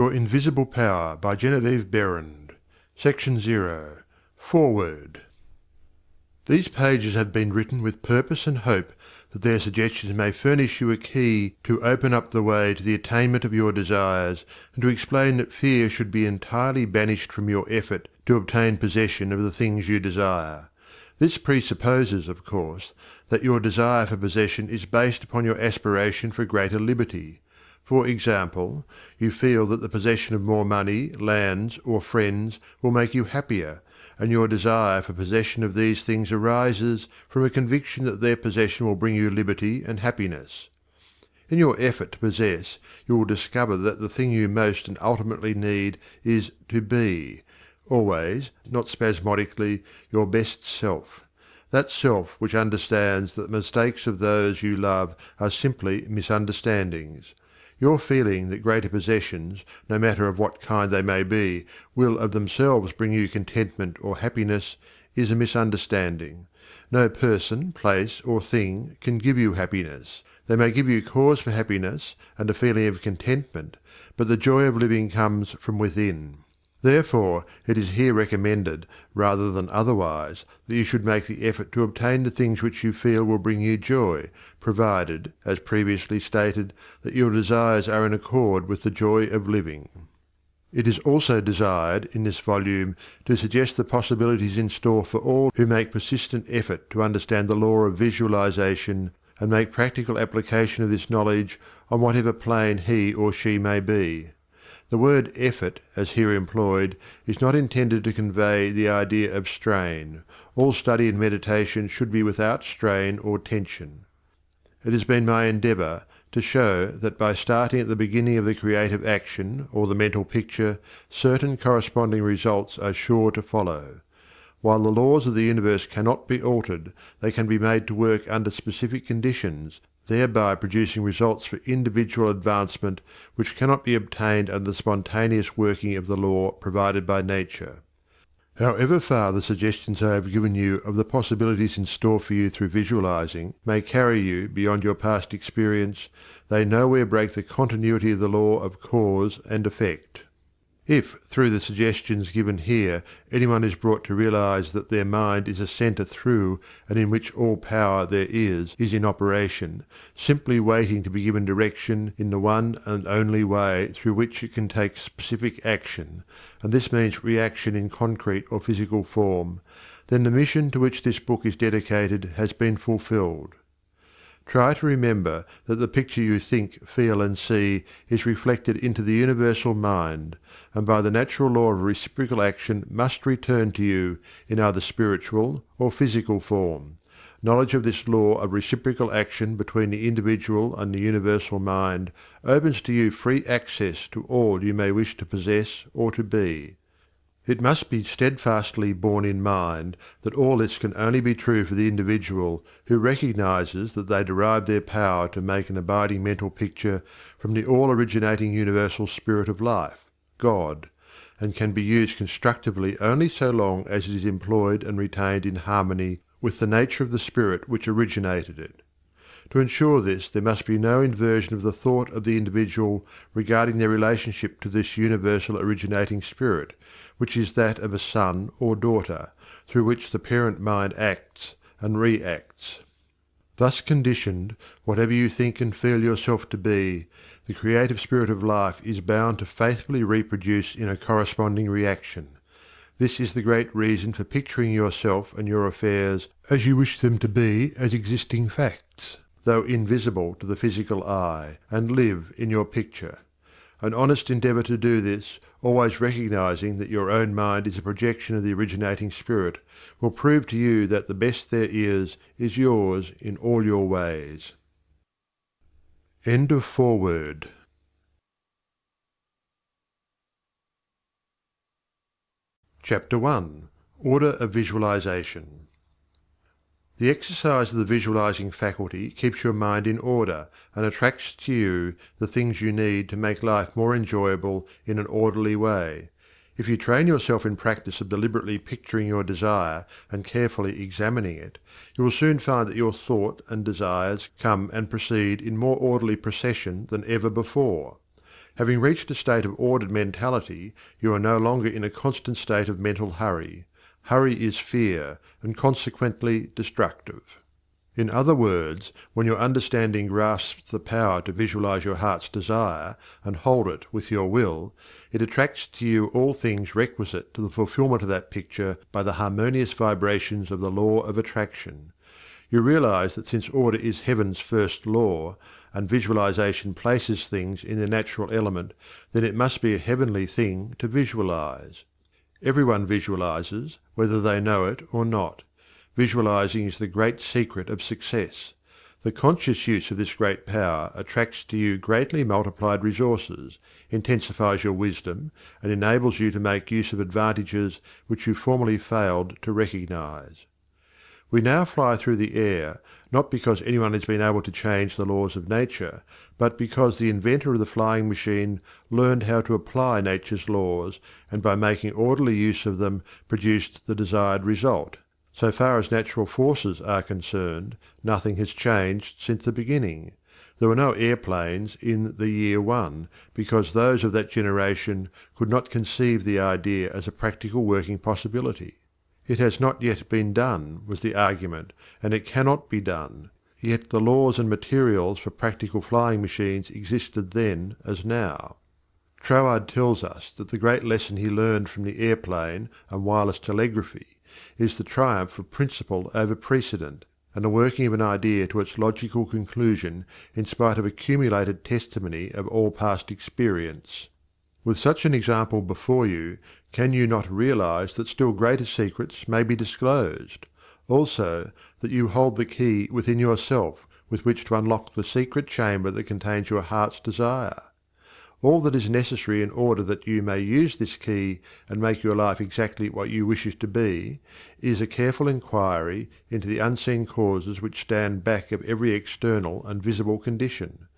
Your Invisible Power by Genevieve Behrend. Section 0. Foreword. These pages have been written with purpose and hope that their suggestions may furnish you a key to open up the way to the attainment of your desires, and to explain that fear should be entirely banished from your effort to obtain possession of the things you desire. This presupposes, of course, that your desire for possession is based upon your aspiration for greater liberty. For example, you feel that the possession of more money, lands, or friends will make you happier, and your desire for possession of these things arises from a conviction that their possession will bring you liberty and happiness. In your effort to possess, you will discover that the thing you most and ultimately need is to be, always, not spasmodically, your best self. That self which understands that the mistakes of those you love are simply misunderstandings. Your feeling that greater possessions, no matter of what kind they may be, will of themselves bring you contentment or happiness, is a misunderstanding. No person, place, or thing can give you happiness. They may give you cause for happiness and a feeling of contentment, but the joy of living comes from within. Therefore, it is here recommended, rather than otherwise, that you should make the effort to obtain the things which you feel will bring you joy, provided, as previously stated, that your desires are in accord with the joy of living. It is also desired, in this volume, to suggest the possibilities in store for all who make persistent effort to understand the law of visualization and make practical application of this knowledge on whatever plane he or she may be. The word effort, as here employed, is not intended to convey the idea of strain. All study and meditation should be without strain or tension. It has been my endeavour to show that by starting at the beginning of the creative action or the mental picture, certain corresponding results are sure to follow. While the laws of the universe cannot be altered, they can be made to work under specific conditions, thereby producing results for individual advancement which cannot be obtained under the spontaneous working of the law provided by nature. However far the suggestions I have given you of the possibilities in store for you through visualizing may carry you beyond your past experience, they nowhere break the continuity of the law of cause and effect. If, through the suggestions given here, anyone is brought to realize that their mind is a centre through and in which all power there is in operation, simply waiting to be given direction in the one and only way through which it can take specific action, and this means reaction in concrete or physical form, then the mission to which this book is dedicated has been fulfilled. Try to remember that the picture you think, feel, and see is reflected into the universal mind, and by the natural law of reciprocal action must return to you in either spiritual or physical form. Knowledge of this law of reciprocal action between the individual and the universal mind opens to you free access to all you may wish to possess or to be. It must be steadfastly borne in mind that all this can only be true for the individual who recognizes that they derive their power to make an abiding mental picture from the all-originating universal spirit of life, God, and can be used constructively only so long as it is employed and retained in harmony with the nature of the spirit which originated it. To ensure this, there must be no inversion of the thought of the individual regarding their relationship to this universal originating spirit, which is that of a son or daughter, through which the parent mind acts and reacts. Thus conditioned, whatever you think and feel yourself to be, the creative spirit of life is bound to faithfully reproduce in a corresponding reaction. This is the great reason for picturing yourself and your affairs as you wish them to be as existing facts, though invisible to the physical eye, and live in your picture. An honest endeavour to do this, always recognizing that your own mind is a projection of the originating spirit, will prove to you that the best there is yours in all your ways. End of foreword. Chapter 1. Order of Visualization. The exercise of the visualizing faculty keeps your mind in order and attracts to you the things you need to make life more enjoyable in an orderly way. If you train yourself in practice of deliberately picturing your desire and carefully examining it, you will soon find that your thought and desires come and proceed in more orderly procession than ever before. Having reached a state of ordered mentality, you are no longer in a constant state of mental hurry. Hurry is fear, and consequently destructive. In other words, when your understanding grasps the power to visualize your heart's desire and hold it with your will, it attracts to you all things requisite to the fulfillment of that picture by the harmonious vibrations of the law of attraction. You realize that since order is heaven's first law, and visualization places things in their natural element, then it must be a heavenly thing to visualize. Everyone visualizes, whether they know it or not. Visualizing is the great secret of success. The conscious use of this great power attracts to you greatly multiplied resources, intensifies your wisdom, and enables you to make use of advantages which you formerly failed to recognize. We now fly through the air, not because anyone has been able to change the laws of nature, but because the inventor of the flying machine learned how to apply nature's laws, and by making orderly use of them produced the desired result. So far as natural forces are concerned, nothing has changed since the beginning. There were no airplanes in the year one, because those of that generation could not conceive the idea as a practical working possibility. It has not yet been done, was the argument, and it cannot be done. Yet the laws and materials for practical flying machines existed then as now. Troward tells us that the great lesson he learned from the airplane and wireless telegraphy is the triumph of principle over precedent, and the working of an idea to its logical conclusion in spite of accumulated testimony of all past experience. With such an example before you, can you not realize that still greater secrets may be disclosed? Also, that you hold the key within yourself with which to unlock the secret chamber that contains your heart's desire? All that is necessary in order that you may use this key and make your life exactly what you wish it to be, is a careful inquiry into the unseen causes which stand back of every external and visible condition.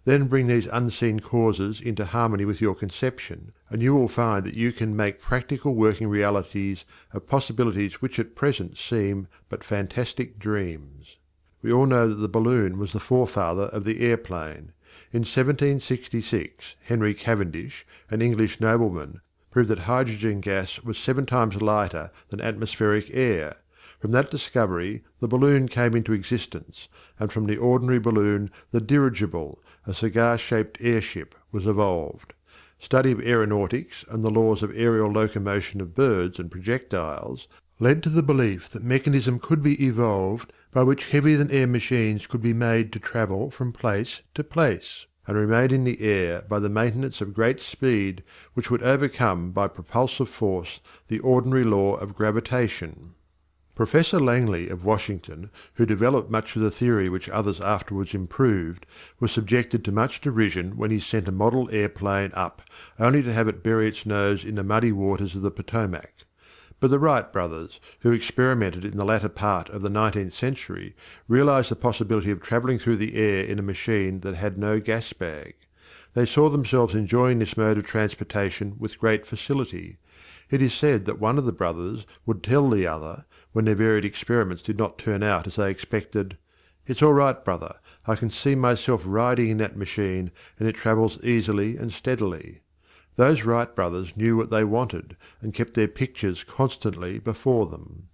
Then bring these unseen causes into harmony with your conception, and you will find that you can make practical working realities of possibilities which at present seem but fantastic dreams. We all know that the balloon was the forefather of the airplane. In 1766, Henry Cavendish, an English nobleman, proved that hydrogen gas was 7 times lighter than atmospheric air. From that discovery the balloon came into existence, and from the ordinary balloon the dirigible, a cigar-shaped airship, was evolved. Study of aeronautics and the laws of aerial locomotion of birds and projectiles led to the belief that mechanism could be evolved by which heavier-than-air machines could be made to travel from place to place, and remain in the air by the maintenance of great speed which would overcome by propulsive force the ordinary law of gravitation. Professor Langley of Washington, who developed much of the theory which others afterwards improved, was subjected to much derision when he sent a model airplane up, only to have it bury its nose in the muddy waters of the Potomac. But the Wright brothers, who experimented in the latter part of the 19th century, realized the possibility of travelling through the air in a machine that had no gas bag. They saw themselves enjoying this mode of transportation with great facility. It is said that one of the brothers would tell the other, when their varied experiments did not turn out as they expected, "It's all right, brother, I can see myself riding in that machine, and it travels easily and steadily." Those Wright brothers knew what they wanted, and kept their pictures constantly before them.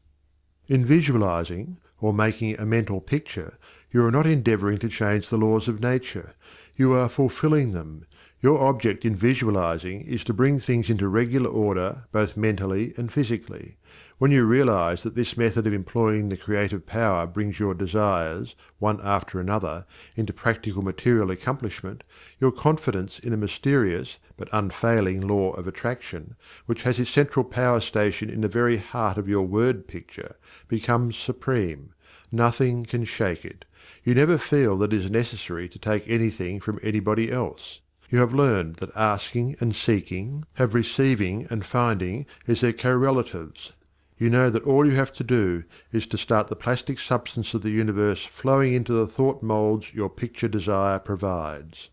In visualizing, or making a mental picture, you are not endeavoring to change the laws of nature. You are fulfilling them. Your object in visualizing is to bring things into regular order both mentally and physically. When you realize that this method of employing the creative power brings your desires, one after another, into practical material accomplishment, your confidence in a mysterious but unfailing law of attraction, which has its central power station in the very heart of your word picture, becomes supreme. Nothing can shake it. You never feel that it is necessary to take anything from anybody else. You have learned that asking and seeking have receiving and finding as their correlatives. You know that all you have to do is to start the plastic substance of the universe flowing into the thought moulds your picture desire provides.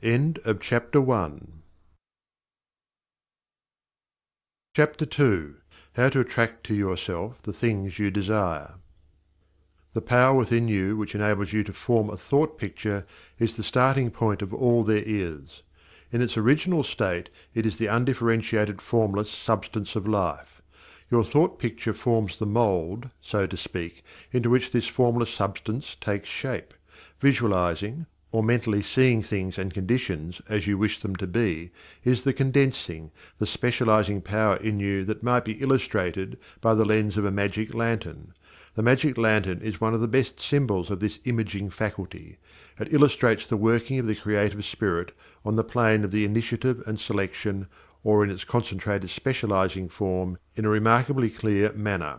End of Chapter 1. Chapter 2. How to attract to yourself the things you desire. The power within you which enables you to form a thought picture is the starting point of all there is. In its original state it is the undifferentiated formless substance of life. Your thought picture forms the mould, so to speak, into which this formless substance takes shape. Visualizing, or mentally seeing things and conditions as you wish them to be, is the condensing, the specializing power in you that might be illustrated by the lens of a magic lantern. The magic lantern is one of the best symbols of this imaging faculty. It illustrates the working of the creative spirit on the plane of the initiative and selection, or in its concentrated specializing form, in a remarkably clear manner.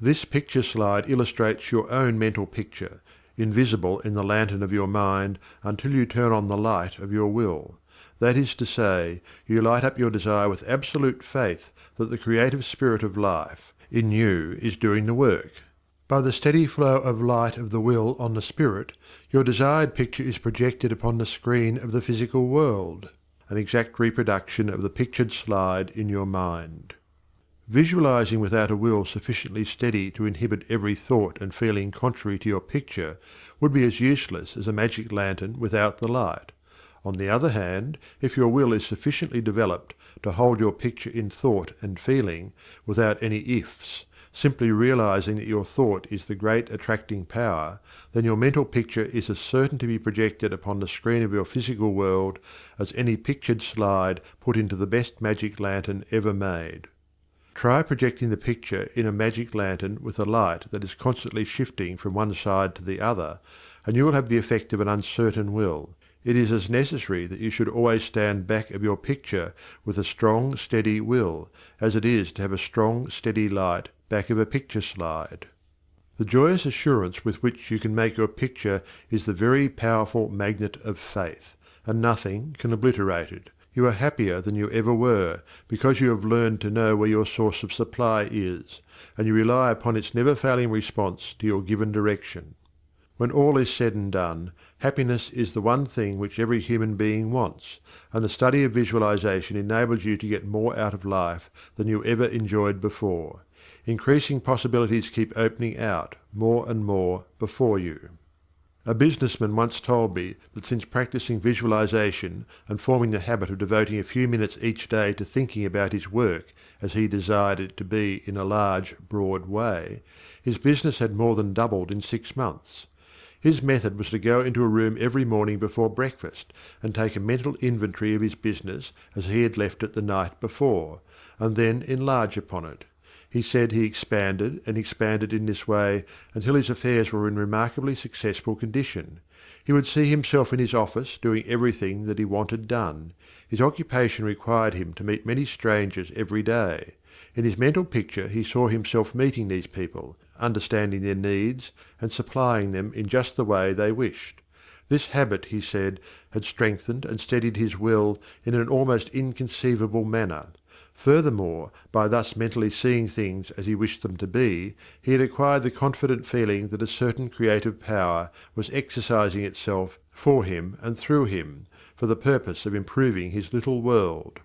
This picture slide illustrates your own mental picture, invisible in the lantern of your mind until you turn on the light of your will. That is to say, you light up your desire with absolute faith that the creative spirit of life in you is doing the work. By the steady flow of light of the will on the spirit, your desired picture is projected upon the screen of the physical world, an exact reproduction of the pictured slide in your mind. Visualizing without a will sufficiently steady to inhibit every thought and feeling contrary to your picture would be as useless as a magic lantern without the light. On the other hand, if your will is sufficiently developed to hold your picture in thought and feeling, without any ifs, simply realizing that your thought is the great attracting power, then your mental picture is as certain to be projected upon the screen of your physical world as any pictured slide put into the best magic lantern ever made. Try projecting the picture in a magic lantern with a light that is constantly shifting from one side to the other, and you will have the effect of an uncertain will. It is as necessary that you should always stand back of your picture with a strong, steady will, as it is to have a strong, steady light back of a picture slide. The joyous assurance with which you can make your picture is the very powerful magnet of faith, and nothing can obliterate it. You are happier than you ever were, because you have learned to know where your source of supply is, and you rely upon its never-failing response to your given direction. When all is said and done, happiness is the one thing which every human being wants, and the study of visualization enables you to get more out of life than you ever enjoyed before. Increasing possibilities keep opening out, more and more, before you. A businessman once told me that since practicing visualization and forming the habit of devoting a few minutes each day to thinking about his work as he desired it to be in a large, broad way, his business had more than doubled in 6 months. His method was to go into a room every morning before breakfast and take a mental inventory of his business as he had left it the night before, and then enlarge upon it. He said he expanded and expanded in this way until his affairs were in remarkably successful condition. He would see himself in his office doing everything that he wanted done. His occupation required him to meet many strangers every day. In his mental picture he saw himself meeting these people, understanding their needs, and supplying them in just the way they wished. This habit, he said, had strengthened and steadied his will in an almost inconceivable manner. Furthermore, by thus mentally seeing things as he wished them to be, he had acquired the confident feeling that a certain creative power was exercising itself for him and through him, for the purpose of improving his little world.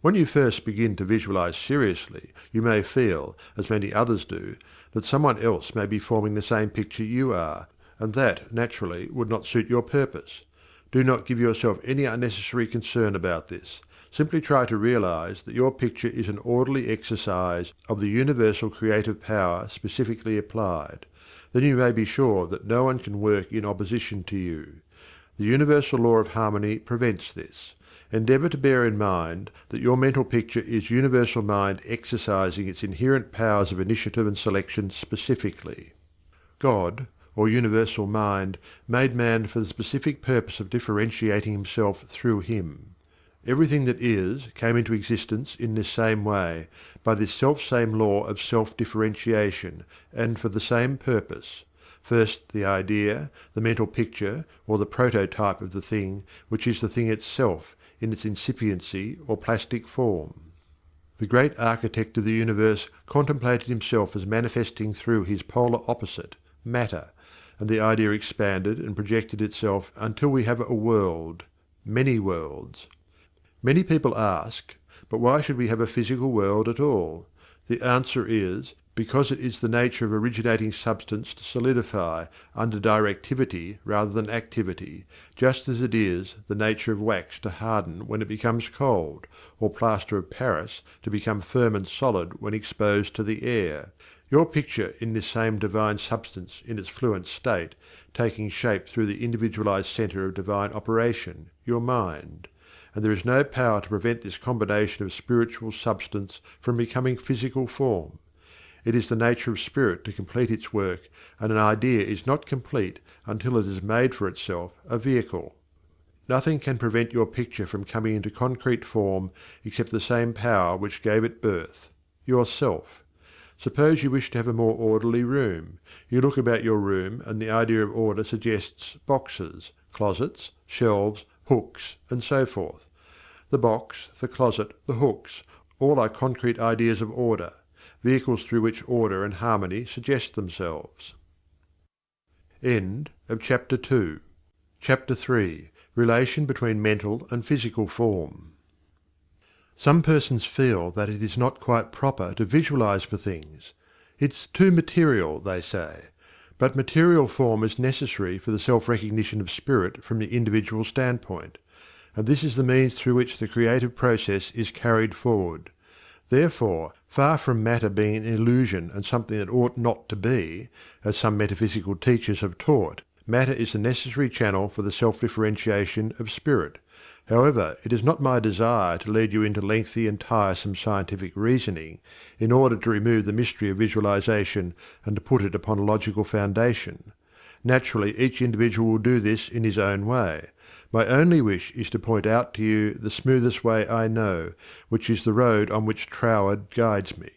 When you first begin to visualize seriously, you may feel, as many others do, that someone else may be forming the same picture you are, and that, naturally, would not suit your purpose. Do not give yourself any unnecessary concern about this. Simply try to realize that your picture is an orderly exercise of the universal creative power specifically applied. Then you may be sure that no one can work in opposition to you. The universal law of harmony prevents this. Endeavor to bear in mind that your mental picture is universal mind exercising its inherent powers of initiative and selection specifically. God, or universal mind, made man for the specific purpose of differentiating himself through him. Everything that is came into existence in this same way, by this self-same law of self-differentiation, and for the same purpose. First the idea, the mental picture, or the prototype of the thing, which is the thing itself, in its incipiency or plastic form. The great architect of the universe contemplated himself as manifesting through his polar opposite, matter, and the idea expanded and projected itself until we have a world, many worlds. Many people ask, but why should we have a physical world at all? The answer is, because it is the nature of originating substance to solidify under directivity rather than activity, just as it is the nature of wax to harden when it becomes cold, or plaster of Paris to become firm and solid when exposed to the air. Your picture in this same divine substance in its fluent state, taking shape through the individualized center of divine operation, your mind. And there is no power to prevent this combination of spiritual substance from becoming physical form. It is the nature of spirit to complete its work, and an idea is not complete until it has made for itself a vehicle. Nothing can prevent your picture from coming into concrete form except the same power which gave it birth, yourself. Suppose you wish to have a more orderly room. You look about your room, and the idea of order suggests boxes, closets, shelves, hooks, and so forth. The box, the closet, the hooks, all are concrete ideas of order, vehicles through which order and harmony suggest themselves. End of Chapter 2. Chapter 3. Relation between mental and physical form. Some persons feel that it is not quite proper to visualize for things. It's too material, they say. But material form is necessary for the self-recognition of spirit from the individual standpoint, and this is the means through which the creative process is carried forward. Therefore, far from matter being an illusion and something that ought not to be, as some metaphysical teachers have taught, matter is the necessary channel for the self-differentiation of spirit. However, it is not my desire to lead you into lengthy and tiresome scientific reasoning in order to remove the mystery of visualization and to put it upon a logical foundation. Naturally, each individual will do this in his own way. My only wish is to point out to you the smoothest way I know, which is the road on which Troward guides me.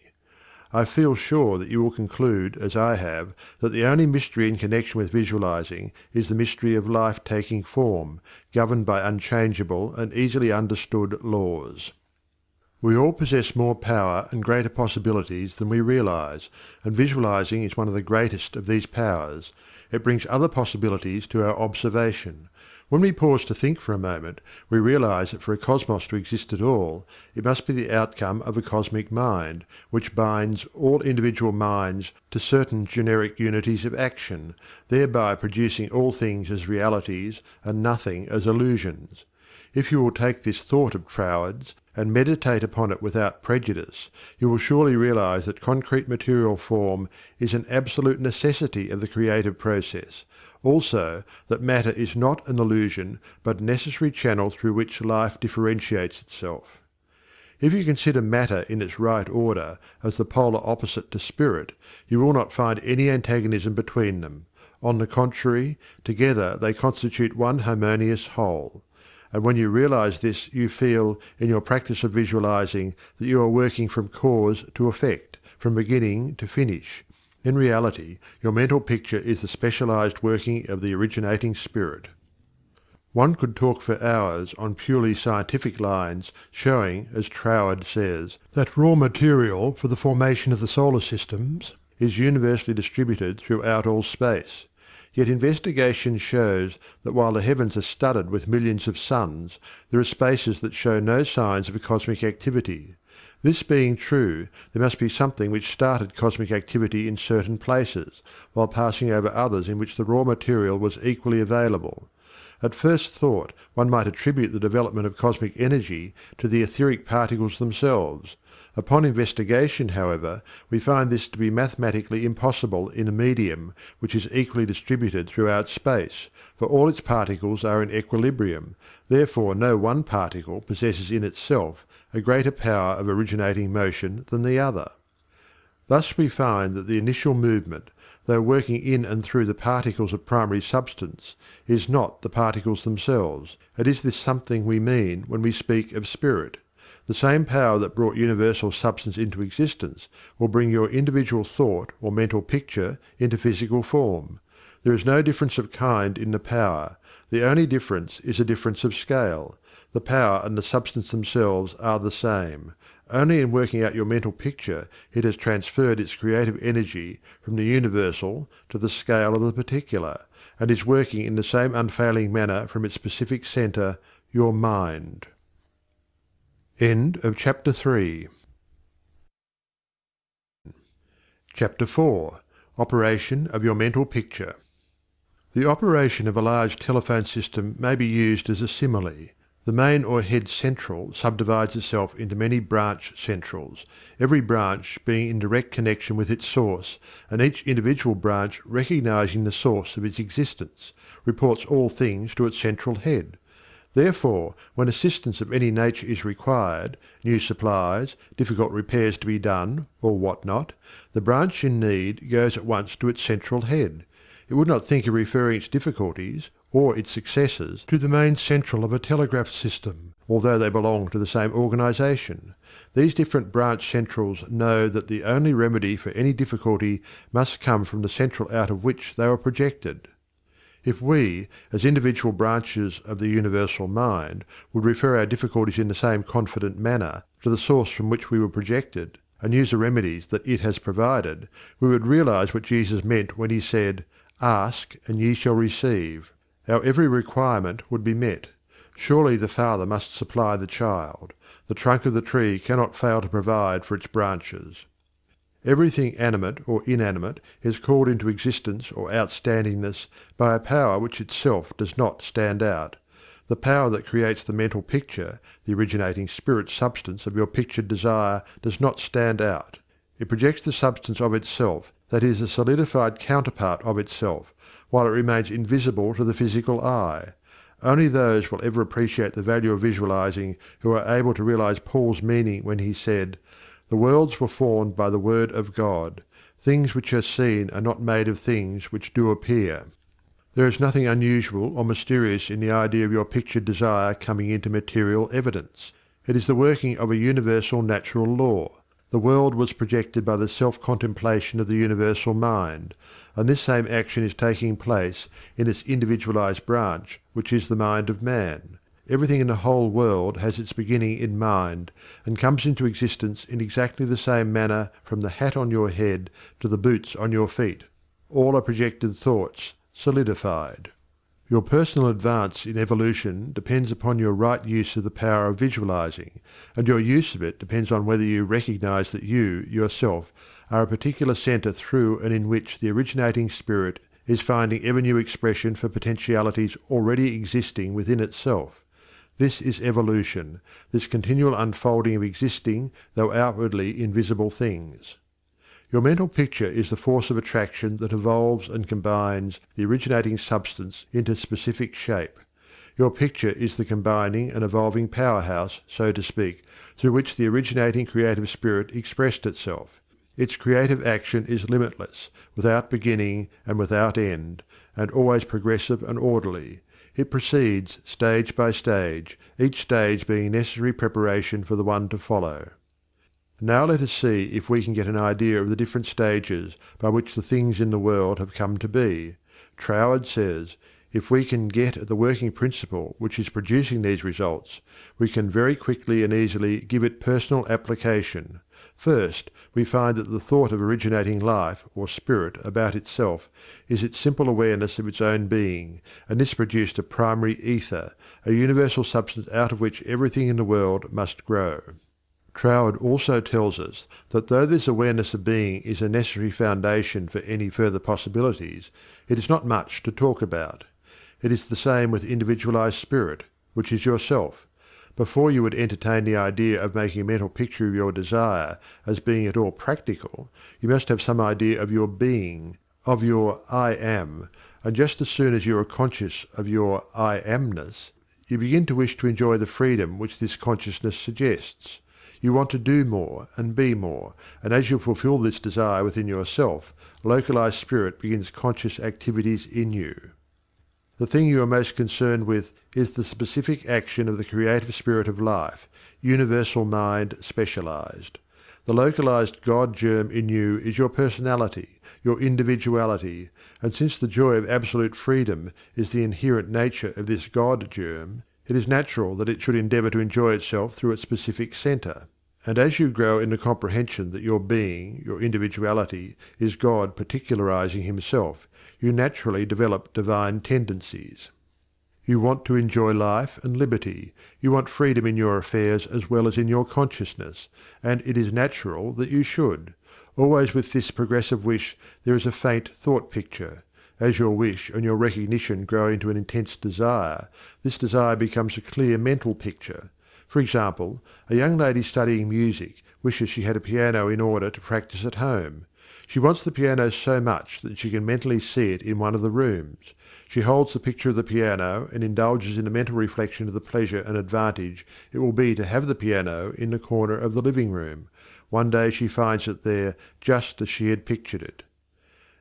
I feel sure that you will conclude, as I have, that the only mystery in connection with visualizing is the mystery of life taking form, governed by unchangeable and easily understood laws. We all possess more power and greater possibilities than we realize, and visualizing is one of the greatest of these powers. It brings other possibilities to our observation. When we pause to think for a moment, we realize that for a cosmos to exist at all, it must be the outcome of a cosmic mind, which binds all individual minds to certain generic unities of action, thereby producing all things as realities and nothing as illusions. If you will take this thought of Troward's and meditate upon it without prejudice, you will surely realize that concrete material form is an absolute necessity of the creative process. Also, that matter is not an illusion, but a necessary channel through which life differentiates itself. If you consider matter in its right order as the polar opposite to spirit, you will not find any antagonism between them. On the contrary, together they constitute one harmonious whole. And when you realize this, you feel, in your practice of visualizing, that you are working from cause to effect, from beginning to finish. In reality, your mental picture is the specialized working of the originating spirit. One could talk for hours on purely scientific lines, showing, as Troward says, that raw material for the formation of the solar systems is universally distributed throughout all space. Yet investigation shows that while the heavens are studded with millions of suns, there are spaces that show no signs of cosmic activity. This being true, there must be something which started cosmic activity in certain places, while passing over others in which the raw material was equally available. At first thought, one might attribute the development of cosmic energy to the etheric particles themselves. Upon investigation, however, we find this to be mathematically impossible in a medium which is equally distributed throughout space, for all its particles are in equilibrium. Therefore no one particle possesses in itself a greater power of originating motion than the other. Thus we find that the initial movement, though working in and through the particles of primary substance, is not the particles themselves. It is this something we mean when we speak of spirit. The same power that brought universal substance into existence will bring your individual thought or mental picture into physical form. There is no difference of kind in the power. The only difference is a difference of scale. The power and the substance themselves are the same. Only in working out your mental picture it has transferred its creative energy from the universal to the scale of the particular, and is working in the same unfailing manner from its specific centre, your mind. End of chapter 3. Chapter 4. Operation of your mental picture. The operation of a large telephone system may be used as a simile. The main or head central subdivides itself into many branch centrals, every branch being in direct connection with its source, and each individual branch recognizing the source of its existence, reports all things to its central head. Therefore, when assistance of any nature is required, new supplies, difficult repairs to be done, or what not, the branch in need goes at once to its central head. It would not think of referring its difficulties, or its successes, to the main central of a telegraph system, although they belong to the same organization. These different branch centrals know that the only remedy for any difficulty must come from the central out of which they were projected. If we, as individual branches of the universal mind, would refer our difficulties in the same confident manner to the source from which we were projected, and use the remedies that it has provided, we would realize what Jesus meant when he said, "Ask, and ye shall receive." Our every requirement would be met. Surely the Father must supply the child. The trunk of the tree cannot fail to provide for its branches. Everything animate or inanimate is called into existence or outstandingness by a power which itself does not stand out. The power that creates the mental picture, the originating spirit substance of your pictured desire, does not stand out. It projects the substance of itself, that is, a solidified counterpart of itself, while it remains invisible to the physical eye. Only those will ever appreciate the value of visualizing who are able to realize Paul's meaning when he said, "The worlds were formed by the word of God. Things which are seen are not made of things which do appear." There is nothing unusual or mysterious in the idea of your pictured desire coming into material evidence. It is the working of a universal natural law. The world was projected by the self-contemplation of the universal mind, and this same action is taking place in its individualized branch, which is the mind of man. Everything in the whole world has its beginning in mind, and comes into existence in exactly the same manner from the hat on your head to the boots on your feet. All are projected thoughts, solidified. Your personal advance in evolution depends upon your right use of the power of visualizing, and your use of it depends on whether you recognize that you, yourself, are a particular center through and in which the originating spirit is finding ever new expression for potentialities already existing within itself. This is evolution, this continual unfolding of existing, though outwardly invisible things. Your mental picture is the force of attraction that evolves and combines the originating substance into specific shape. Your picture is the combining and evolving powerhouse, so to speak, through which the originating creative spirit expressed itself. Its creative action is limitless, without beginning and without end, and always progressive and orderly. It proceeds stage by stage, each stage being necessary preparation for the one to follow. Now let us see if we can get an idea of the different stages by which the things in the world have come to be. Troward says, if we can get at the working principle which is producing these results, we can very quickly and easily give it personal application. First, we find that the thought of originating life, or spirit, about itself, is its simple awareness of its own being, and this produced a primary ether, a universal substance out of which everything in the world must grow. Troward also tells us that though this awareness of being is a necessary foundation for any further possibilities, it is not much to talk about. It is the same with individualized spirit, which is yourself. Before you would entertain the idea of making a mental picture of your desire as being at all practical, you must have some idea of your being, of your I am, and just as soon as you are conscious of your I amness, you begin to wish to enjoy the freedom which this consciousness suggests. You want to do more and be more, and as you fulfill this desire within yourself, localized spirit begins conscious activities in you. The thing you are most concerned with is the specific action of the creative spirit of life, universal mind specialized. The localized God germ in you is your personality, your individuality, and since the joy of absolute freedom is the inherent nature of this God germ, it is natural that it should endeavor to enjoy itself through its specific center. And as you grow in the comprehension that your being, your individuality, is God particularizing himself, you naturally develop divine tendencies. You want to enjoy life and liberty, you want freedom in your affairs as well as in your consciousness, and it is natural that you should. Always with this progressive wish there is a faint thought picture. As your wish and your recognition grow into an intense desire, this desire becomes a clear mental picture. For example, a young lady studying music wishes she had a piano in order to practice at home. She wants the piano so much that she can mentally see it in one of the rooms. She holds the picture of the piano and indulges in a mental reflection of the pleasure and advantage it will be to have the piano in the corner of the living room. One day she finds it there just as she had pictured it.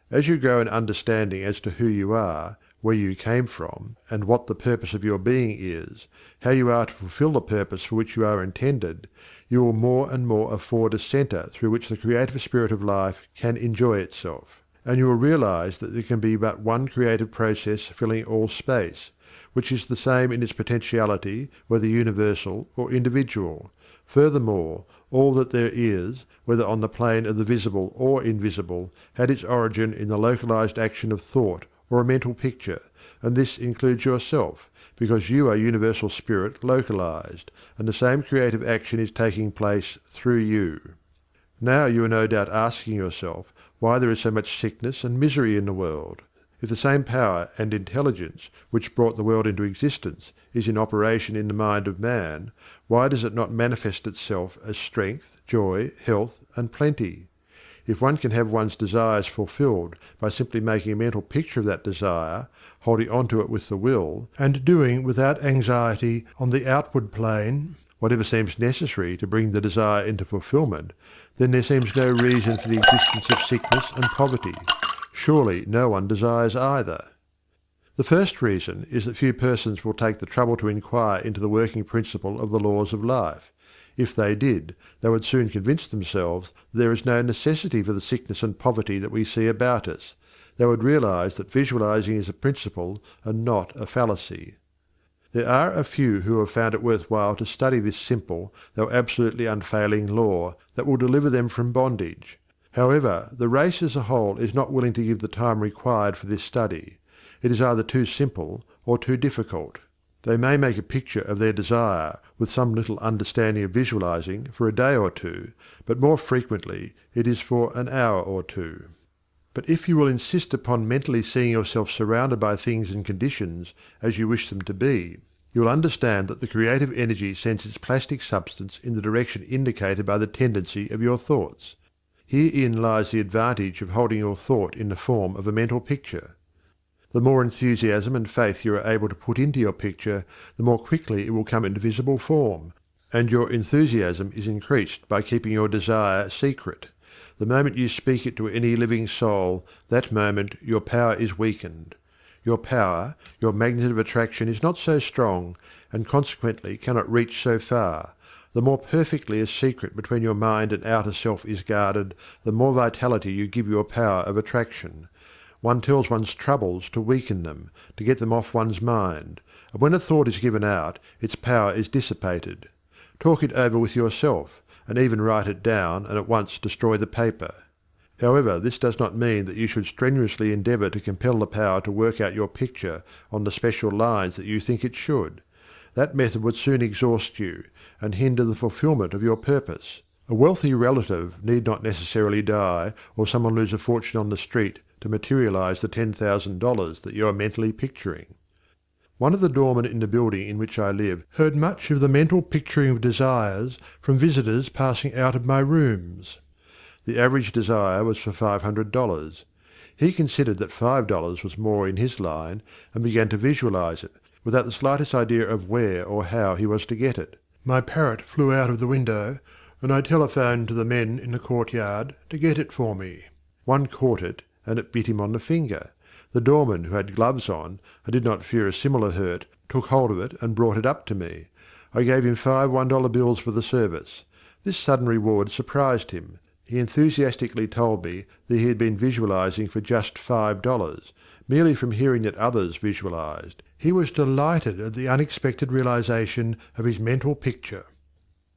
As you grow in understanding as to who you are, where you came from, and what the purpose of your being is, how you are to fulfill the purpose for which you are intended, you will more and more afford a centre through which the creative spirit of life can enjoy itself. And you will realize that there can be but one creative process filling all space, which is the same in its potentiality, whether universal or individual. Furthermore, all that there is, whether on the plane of the visible or invisible, had its origin in the localized action of thought or a mental picture, and this includes yourself, because you are universal spirit localized, and the same creative action is taking place through you. Now you are no doubt asking yourself why there is so much sickness and misery in the world. If the same power and intelligence which brought the world into existence is in operation in the mind of man, why does it not manifest itself as strength, joy, health, and plenty? If one can have one's desires fulfilled by simply making a mental picture of that desire, holding on to it with the will, and doing without anxiety on the outward plane whatever seems necessary to bring the desire into fulfillment, then there seems no reason for the existence of sickness and poverty. Surely no one desires either. The first reason is that few persons will take the trouble to inquire into the working principle of the laws of life. If they did, they would soon convince themselves that there is no necessity for the sickness and poverty that we see about us. They would realize that visualizing is a principle and not a fallacy. There are a few who have found it worthwhile to study this simple, though absolutely unfailing law that will deliver them from bondage. However, the race as a whole is not willing to give the time required for this study. It is either too simple or too difficult. They may make a picture of their desire, with some little understanding of visualizing, for a day or two, but more frequently it is for an hour or two. But if you will insist upon mentally seeing yourself surrounded by things and conditions as you wish them to be, you will understand that the creative energy sends its plastic substance in the direction indicated by the tendency of your thoughts. Herein lies the advantage of holding your thought in the form of a mental picture. The more enthusiasm and faith you are able to put into your picture, the more quickly it will come into visible form, and your enthusiasm is increased by keeping your desire secret. The moment you speak it to any living soul, that moment your power is weakened. Your power, your magnet of attraction is not so strong, and consequently cannot reach so far. The more perfectly a secret between your mind and outer self is guarded, the more vitality you give your power of attraction. One tells one's troubles to weaken them, to get them off one's mind, and when a thought is given out, its power is dissipated. Talk it over with yourself, and even write it down and at once destroy the paper. However, this does not mean that you should strenuously endeavour to compel the power to work out your picture on the special lines that you think it should. That method would soon exhaust you, and hinder the fulfilment of your purpose. A wealthy relative need not necessarily die, or someone lose a fortune on the street, to materialize the $10,000 that you are mentally picturing. One of the doormen in the building in which I live heard much of the mental picturing of desires from visitors passing out of my rooms. The average desire was for $500. He considered that $5 was more in his line, and began to visualize it, without the slightest idea of where or how he was to get it. My parrot flew out of the window, and I telephoned to the men in the courtyard to get it for me. One caught it, and it bit him on the finger. The doorman, who had gloves on, and did not fear a similar hurt, took hold of it and brought it up to me. I gave him 5 $1 bills for the service. This sudden reward surprised him. He enthusiastically told me that he had been visualizing for just $5, merely from hearing that others visualized. He was delighted at the unexpected realization of his mental picture.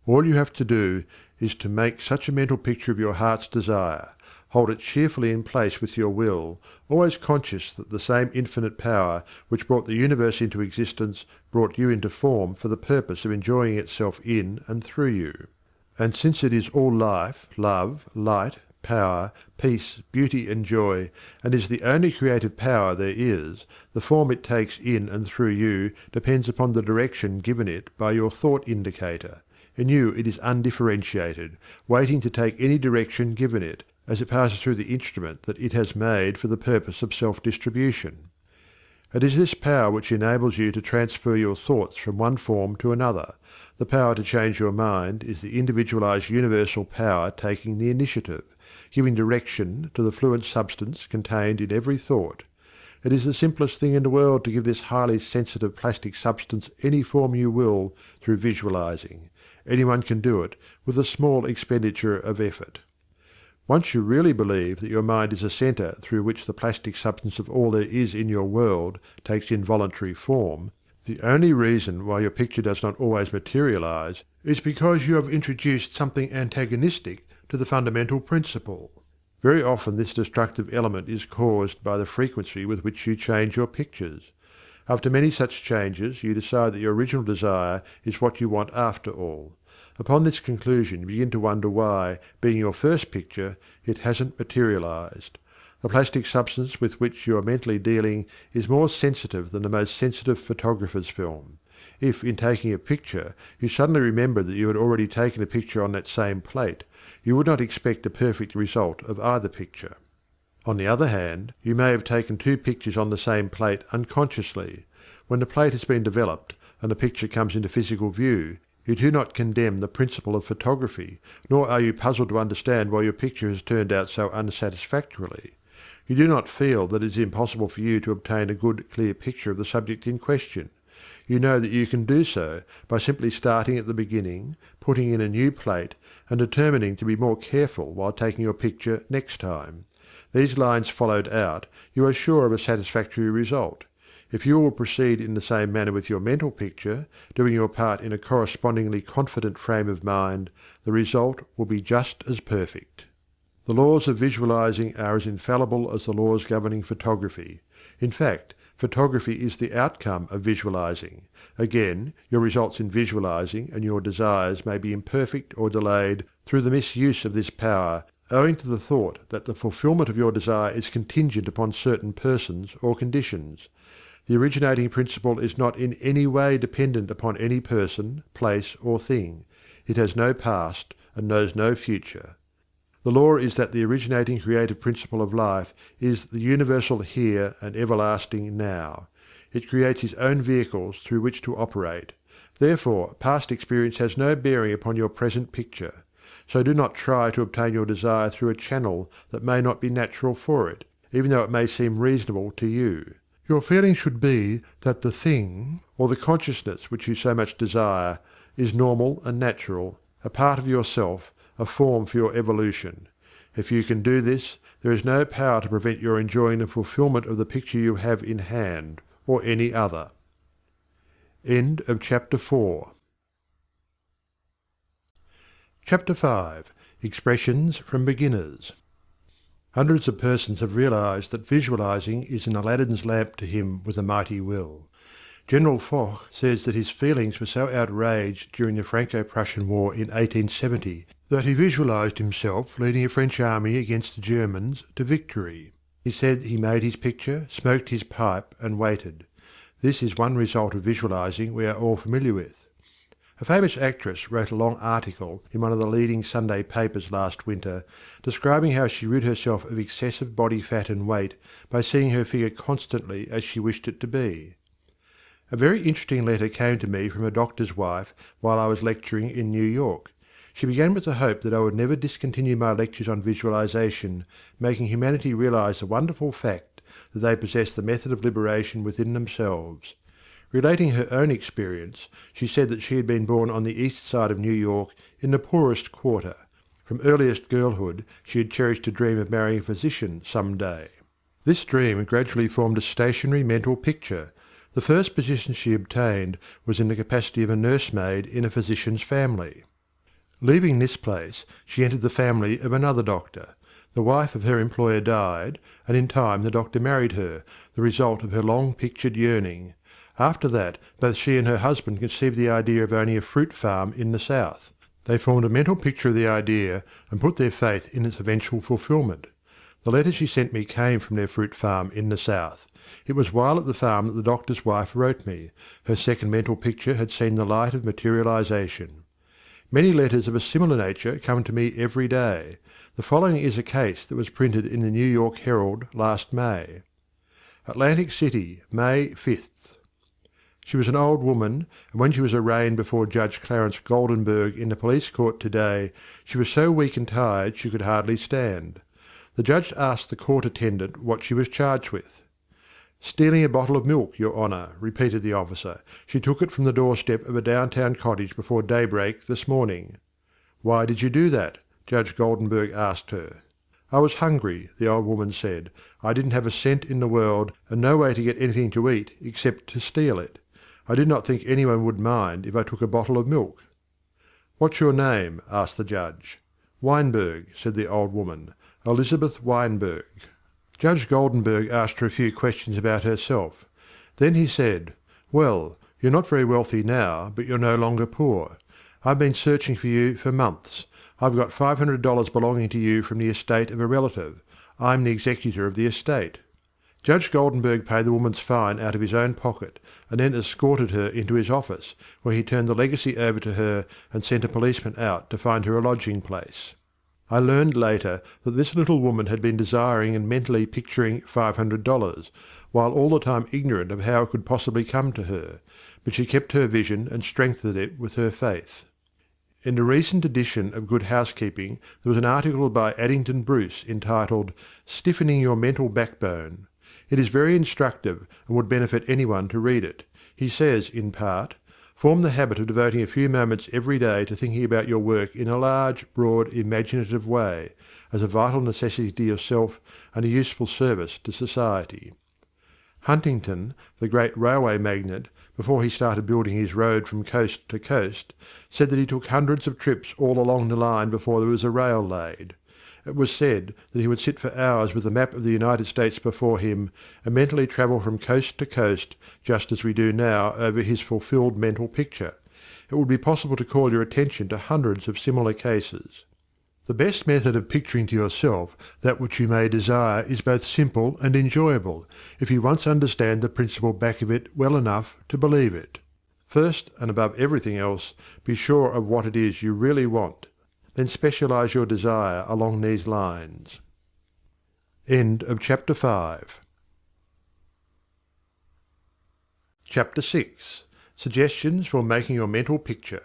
All you have to do is to make such a mental picture of your heart's desire, hold it cheerfully in place with your will, always conscious that the same infinite power which brought the universe into existence brought you into form for the purpose of enjoying itself in and through you. And since it is all life, love, light, power, peace, beauty and joy, and is the only creative power there is, the form it takes in and through you depends upon the direction given it by your thought indicator. In you it is undifferentiated, waiting to take any direction given it, as it passes through the instrument that it has made for the purpose of self-distribution. It is this power which enables you to transfer your thoughts from one form to another. The power to change your mind is the individualized universal power taking the initiative, giving direction to the fluent substance contained in every thought. It is the simplest thing in the world to give this highly sensitive plastic substance any form you will through visualizing. Anyone can do it with a small expenditure of effort. Once you really believe that your mind is a centre through which the plastic substance of all there is in your world takes involuntary form, the only reason why your picture does not always materialize is because you have introduced something antagonistic to the fundamental principle. Very often this destructive element is caused by the frequency with which you change your pictures. After many such changes you decide that your original desire is what you want after all. Upon this conclusion you begin to wonder why, being your first picture, it hasn't materialized. The plastic substance with which you are mentally dealing is more sensitive than the most sensitive photographer's film. If, in taking a picture, you suddenly remembered that you had already taken a picture on that same plate, you would not expect a perfect result of either picture. On the other hand, you may have taken two pictures on the same plate unconsciously. When the plate has been developed and the picture comes into physical view, you do not condemn the principle of photography, nor are you puzzled to understand why your picture has turned out so unsatisfactorily. You do not feel that it is impossible for you to obtain a good, clear picture of the subject in question. You know that you can do so by simply starting at the beginning, putting in a new plate, and determining to be more careful while taking your picture next time. These lines followed out, you are sure of a satisfactory result. If you will proceed in the same manner with your mental picture, doing your part in a correspondingly confident frame of mind, the result will be just as perfect. The laws of visualizing are as infallible as the laws governing photography. In fact, photography is the outcome of visualizing. Again, your results in visualizing and your desires may be imperfect or delayed through the misuse of this power, owing to the thought that the fulfillment of your desire is contingent upon certain persons or conditions. The originating principle is not in any way dependent upon any person, place, or thing. It has no past and knows no future. The law is that the originating creative principle of life is the universal here and everlasting now. It creates its own vehicles through which to operate. Therefore, past experience has no bearing upon your present picture. So do not try to obtain your desire through a channel that may not be natural for it, even though it may seem reasonable to you. Your feeling should be that the thing, or the consciousness which you so much desire, is normal and natural, a part of yourself, a form for your evolution. If you can do this, there is no power to prevent your enjoying the fulfillment of the picture you have in hand, or any other. End of Chapter 4. Chapter 5. Expressions from Beginners. Hundreds of persons have realized that visualizing is an Aladdin's lamp to him with a mighty will. General Foch says that his feelings were so outraged during the Franco-Prussian War in 1870 that he visualized himself leading a French army against the Germans to victory. He said he made his picture, smoked his pipe, and waited. This is one result of visualizing we are all familiar with. A famous actress wrote a long article in one of the leading Sunday papers last winter, describing how she rid herself of excessive body fat and weight by seeing her figure constantly as she wished it to be. A very interesting letter came to me from a doctor's wife while I was lecturing in New York. She began with the hope that I would never discontinue my lectures on visualization, making humanity realize the wonderful fact that they possess the method of liberation within themselves. Relating her own experience, she said that she had been born on the east side of New York in the poorest quarter. From earliest girlhood she had cherished a dream of marrying a physician some day. This dream gradually formed a stationary mental picture. The first position she obtained was in the capacity of a nursemaid in a physician's family. Leaving this place, she entered the family of another doctor. The wife of her employer died, and in time the doctor married her, the result of her long-pictured yearning. After that, both she and her husband conceived the idea of owning a fruit farm in the south. They formed a mental picture of the idea and put their faith in its eventual fulfilment. The letter she sent me came from their fruit farm in the south. It was while at the farm that the doctor's wife wrote me. Her second mental picture had seen the light of materialization. Many letters of a similar nature come to me every day. The following is a case that was printed in the New York Herald last May. Atlantic City, May 5th. She was an old woman, and when she was arraigned before Judge Clarence Goldenberg in the police court today, she was so weak and tired she could hardly stand. The judge asked the court attendant what she was charged with. "Stealing a bottle of milk, Your Honour," repeated the officer. "She took it from the doorstep of a downtown cottage before daybreak this morning." "Why did you do that?" Judge Goldenberg asked her. "I was hungry," the old woman said. "I didn't have a cent in the world, and no way to get anything to eat except to steal it. I did not think anyone would mind if I took a bottle of milk." "What's your name?" asked the judge. "Weinberg," said the old woman. "Elizabeth Weinberg." Judge Goldenberg asked her a few questions about herself. Then he said, "Well, you're not very wealthy now, but you're no longer poor. I've been searching for you for months. I've got $500 belonging to you from the estate of a relative. I'm the executor of the estate." Judge Goldenberg paid the woman's fine out of his own pocket, and then escorted her into his office, where he turned the legacy over to her and sent a policeman out to find her a lodging place. I learned later that this little woman had been desiring and mentally picturing $500, while all the time ignorant of how it could possibly come to her, but she kept her vision and strengthened it with her faith. In a recent edition of Good Housekeeping there was an article by Addington Bruce entitled "Stiffening Your Mental Backbone." It is very instructive and would benefit anyone to read it. He says, in part, "Form the habit of devoting a few moments every day to thinking about your work in a large, broad, imaginative way, as a vital necessity to yourself and a useful service to society." Huntington, the great railway magnate, before he started building his road from coast to coast, said that he took hundreds of trips all along the line before there was a rail laid. It was said that he would sit for hours with a map of the United States before him and mentally travel from coast to coast, just as we do now over his fulfilled mental picture. It would be possible to call your attention to hundreds of similar cases. The best method of picturing to yourself that which you may desire is both simple and enjoyable, if you once understand the principle back of it well enough to believe it. First, and above everything else, be sure of what it is you really want. Then specialize your desire along these lines. End of Chapter 5. Chapter 6. Suggestions for making your mental picture.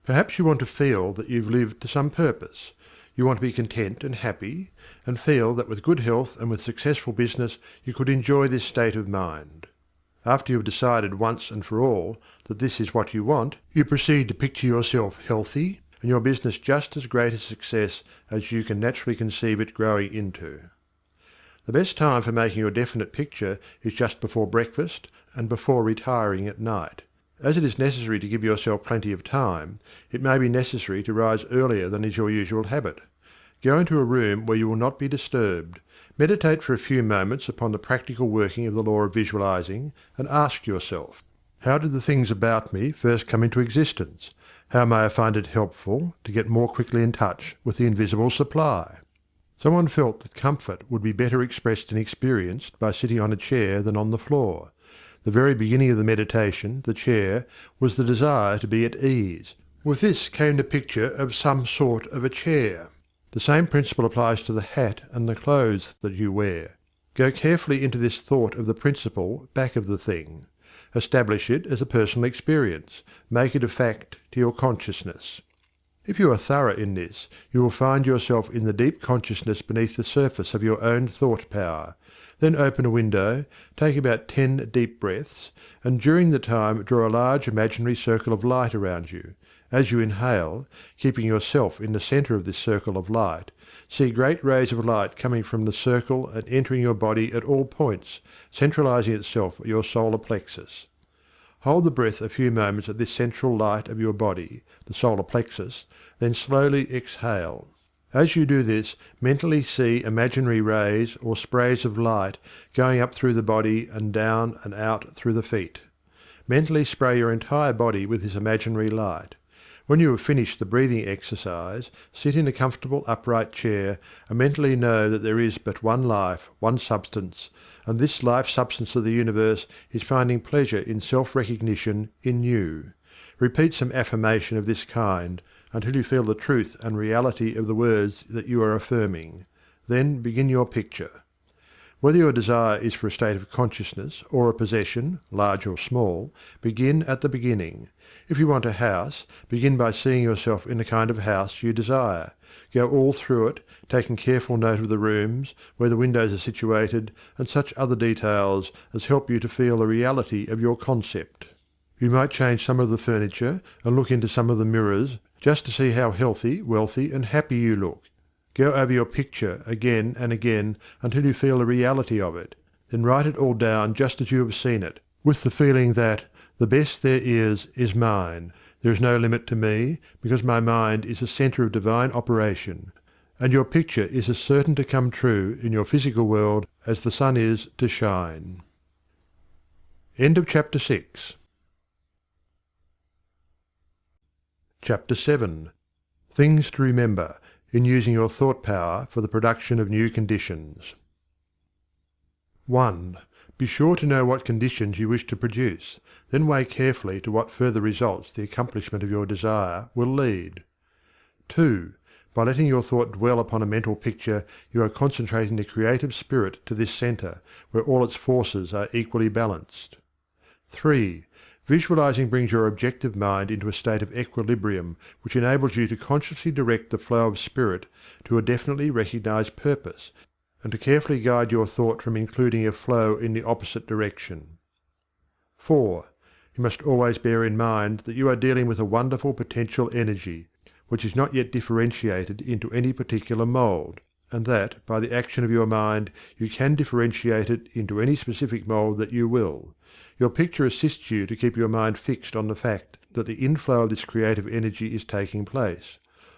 Perhaps you want to feel that you've lived to some purpose. You want to be content and happy, and feel that with good health and with successful business you could enjoy this state of mind. After you have decided once and for all that this is what you want, you proceed to picture yourself healthy, and your business just as great a success as you can naturally conceive it growing into. The best time for making your definite picture is just before breakfast and before retiring at night. As it is necessary to give yourself plenty of time, it may be necessary to rise earlier than is your usual habit. Go into a room where you will not be disturbed. Meditate for a few moments upon the practical working of the law of visualizing, and ask yourself, how did the things about me first come into existence? How may I find it helpful to get more quickly in touch with the invisible supply? Someone felt that comfort would be better expressed and experienced by sitting on a chair than on the floor. The very beginning of the meditation, the chair, was the desire to be at ease. With this came the picture of some sort of a chair. The same principle applies to the hat and the clothes that you wear. Go carefully into this thought of the principle back of the thing. Establish it as a personal experience. Make it a fact to your consciousness. If you are thorough in this, you will find yourself in the deep consciousness beneath the surface of your own thought power. Then open a window, take about 10 deep breaths, and during the time draw a large imaginary circle of light around you. As you inhale, keeping yourself in the centre of this circle of light, see great rays of light coming from the circle and entering your body at all points, centralizing itself at your solar plexus. Hold the breath a few moments at this central light of your body, the solar plexus, then slowly exhale. As you do this, mentally see imaginary rays or sprays of light going up through the body and down and out through the feet. Mentally spray your entire body with this imaginary light. When you have finished the breathing exercise, sit in a comfortable upright chair and mentally know that there is but one life, one substance, and this life substance of the universe is finding pleasure in self-recognition in you. Repeat some affirmation of this kind until you feel the truth and reality of the words that you are affirming. Then begin your picture. Whether your desire is for a state of consciousness or a possession, large or small, begin at the beginning. If you want a house, begin by seeing yourself in the kind of house you desire. Go all through it, taking careful note of the rooms, where the windows are situated, and such other details as help you to feel the reality of your concept. You might change some of the furniture and look into some of the mirrors, just to see how healthy, wealthy, and happy you look. Go over your picture again and again until you feel the reality of it. Then write it all down just as you have seen it, with the feeling that the best there is mine. There is no limit to me, because my mind is a centre of divine operation, and your picture is as certain to come true in your physical world as the sun is to shine. End of Chapter 6. Chapter 7. Things to remember in using your thought power for the production of new conditions. 1. Be sure to know what conditions you wish to produce, then weigh carefully to what further results the accomplishment of your desire will lead. 2. By letting your thought dwell upon a mental picture, you are concentrating the creative spirit to this centre, where all its forces are equally balanced. 3. Visualizing brings your objective mind into a state of equilibrium, which enables you to consciously direct the flow of spirit to a definitely recognized purpose, and to carefully guide your thought from including a flow in the opposite direction. 4. You must always bear in mind that you are dealing with a wonderful potential energy, which is not yet differentiated into any particular mould, and that, by the action of your mind, you can differentiate it into any specific mould that you will. Your picture assists you to keep your mind fixed on the fact that the inflow of this creative energy is taking place.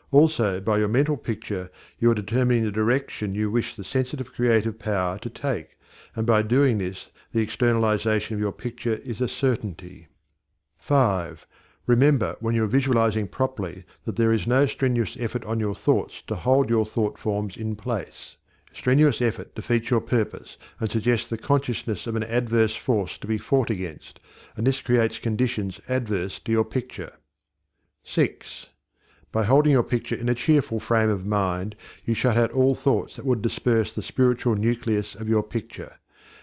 Also, by your mental picture, you are determining the direction you wish the sensitive creative power to take, and by doing this, the externalization of your picture is a certainty. 5. Remember, when you are visualizing properly, that there is no strenuous effort on your thoughts to hold your thought forms in place. Strenuous effort defeats your purpose and suggests the consciousness of an adverse force to be fought against, and this creates conditions adverse to your picture. 6. By holding your picture in a cheerful frame of mind, you shut out all thoughts that would disperse the spiritual nucleus of your picture.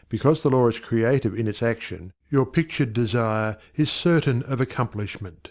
Because the law is creative in its action, your pictured desire is certain of accomplishment.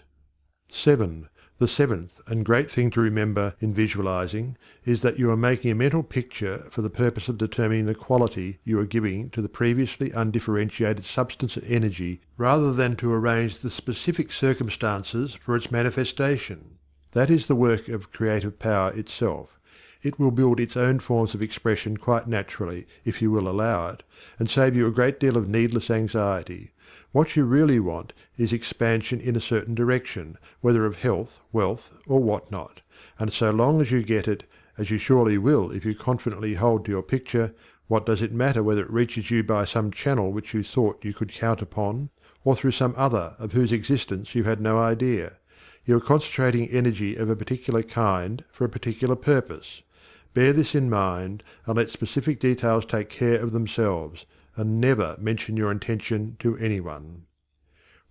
7. The seventh and great thing to remember in visualizing is that you are making a mental picture for the purpose of determining the quality you are giving to the previously undifferentiated substance and energy, rather than to arrange the specific circumstances for its manifestation. That is the work of creative power itself. It will build its own forms of expression quite naturally, if you will allow it, and save you a great deal of needless anxiety. What you really want is expansion in a certain direction, whether of health, wealth, or what not, and so long as you get it, as you surely will if you confidently hold to your picture, what does it matter whether it reaches you by some channel which you thought you could count upon, or through some other of whose existence you had no idea? You are concentrating energy of a particular kind for a particular purpose. Bear this in mind, and let specific details take care of themselves, and never mention your intention to anyone.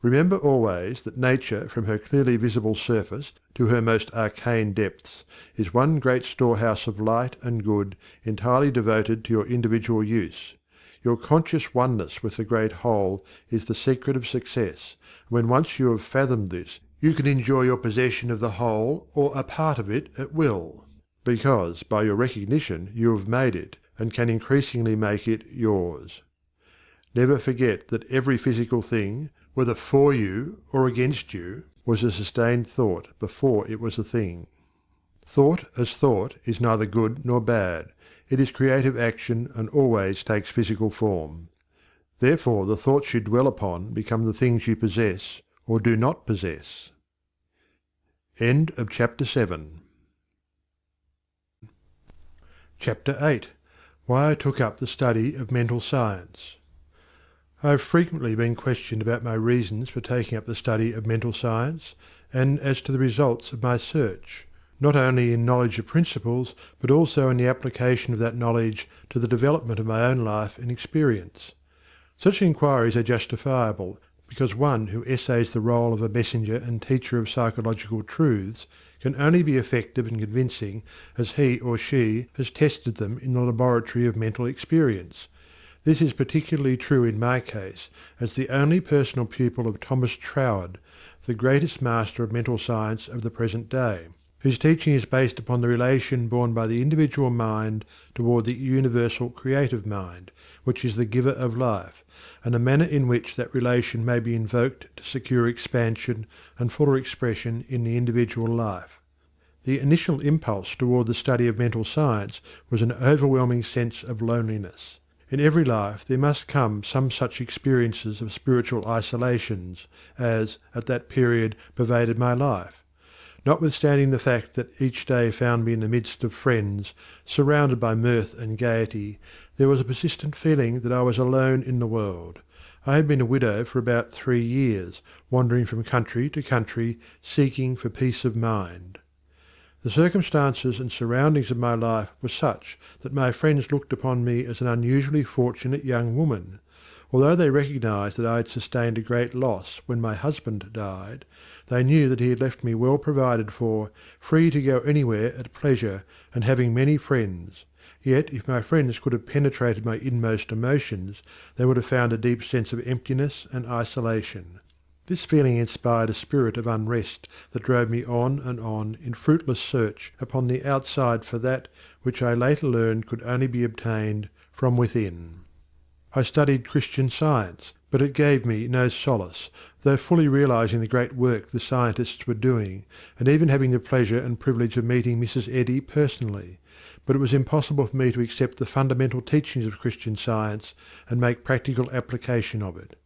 Remember always that nature, from her clearly visible surface to her most arcane depths, is one great storehouse of light and good, entirely devoted to your individual use. Your conscious oneness with the great whole is the secret of success, and when once you have fathomed this, you can enjoy your possession of the whole or a part of it at will, because by your recognition you have made it, and can increasingly make it yours. Never forget that every physical thing, whether for you or against you, was a sustained thought before it was a thing. Thought as thought is neither good nor bad. It is creative action and always takes physical form. Therefore the thoughts you dwell upon become the things you possess or do not possess. End of Chapter 7. Chapter 8. Why I took up the study of mental science. I have frequently been questioned about my reasons for taking up the study of mental science, and as to the results of my search, not only in knowledge of principles, but also in the application of that knowledge to the development of my own life and experience. Such inquiries are justifiable, because one who essays the role of a messenger and teacher of psychological truths can only be effective and convincing as he or she has tested them in the laboratory of mental experience. This is particularly true in my case, as the only personal pupil of Thomas Troward, the greatest master of mental science of the present day, whose teaching is based upon the relation borne by the individual mind toward the universal creative mind, which is the giver of life, and the manner in which that relation may be invoked to secure expansion and fuller expression in the individual life. The initial impulse toward the study of mental science was an overwhelming sense of loneliness. In every life there must come some such experiences of spiritual isolations as, at that period, pervaded my life. Notwithstanding the fact that each day found me in the midst of friends, surrounded by mirth and gaiety, there was a persistent feeling that I was alone in the world. I had been a widow for about 3 years, wandering from country to country, seeking for peace of mind. The circumstances and surroundings of my life were such that my friends looked upon me as an unusually fortunate young woman. Although they recognized that I had sustained a great loss when my husband died, they knew that he had left me well provided for, free to go anywhere at pleasure, and having many friends. Yet if my friends could have penetrated my inmost emotions, they would have found a deep sense of emptiness and isolation. This feeling inspired a spirit of unrest that drove me on and on in fruitless search upon the outside for that which I later learned could only be obtained from within. I studied Christian Science, but it gave me no solace, though fully realizing the great work the scientists were doing, and even having the pleasure and privilege of meeting Mrs. Eddy personally. But it was impossible for me to accept the fundamental teachings of Christian Science and make practical application of it.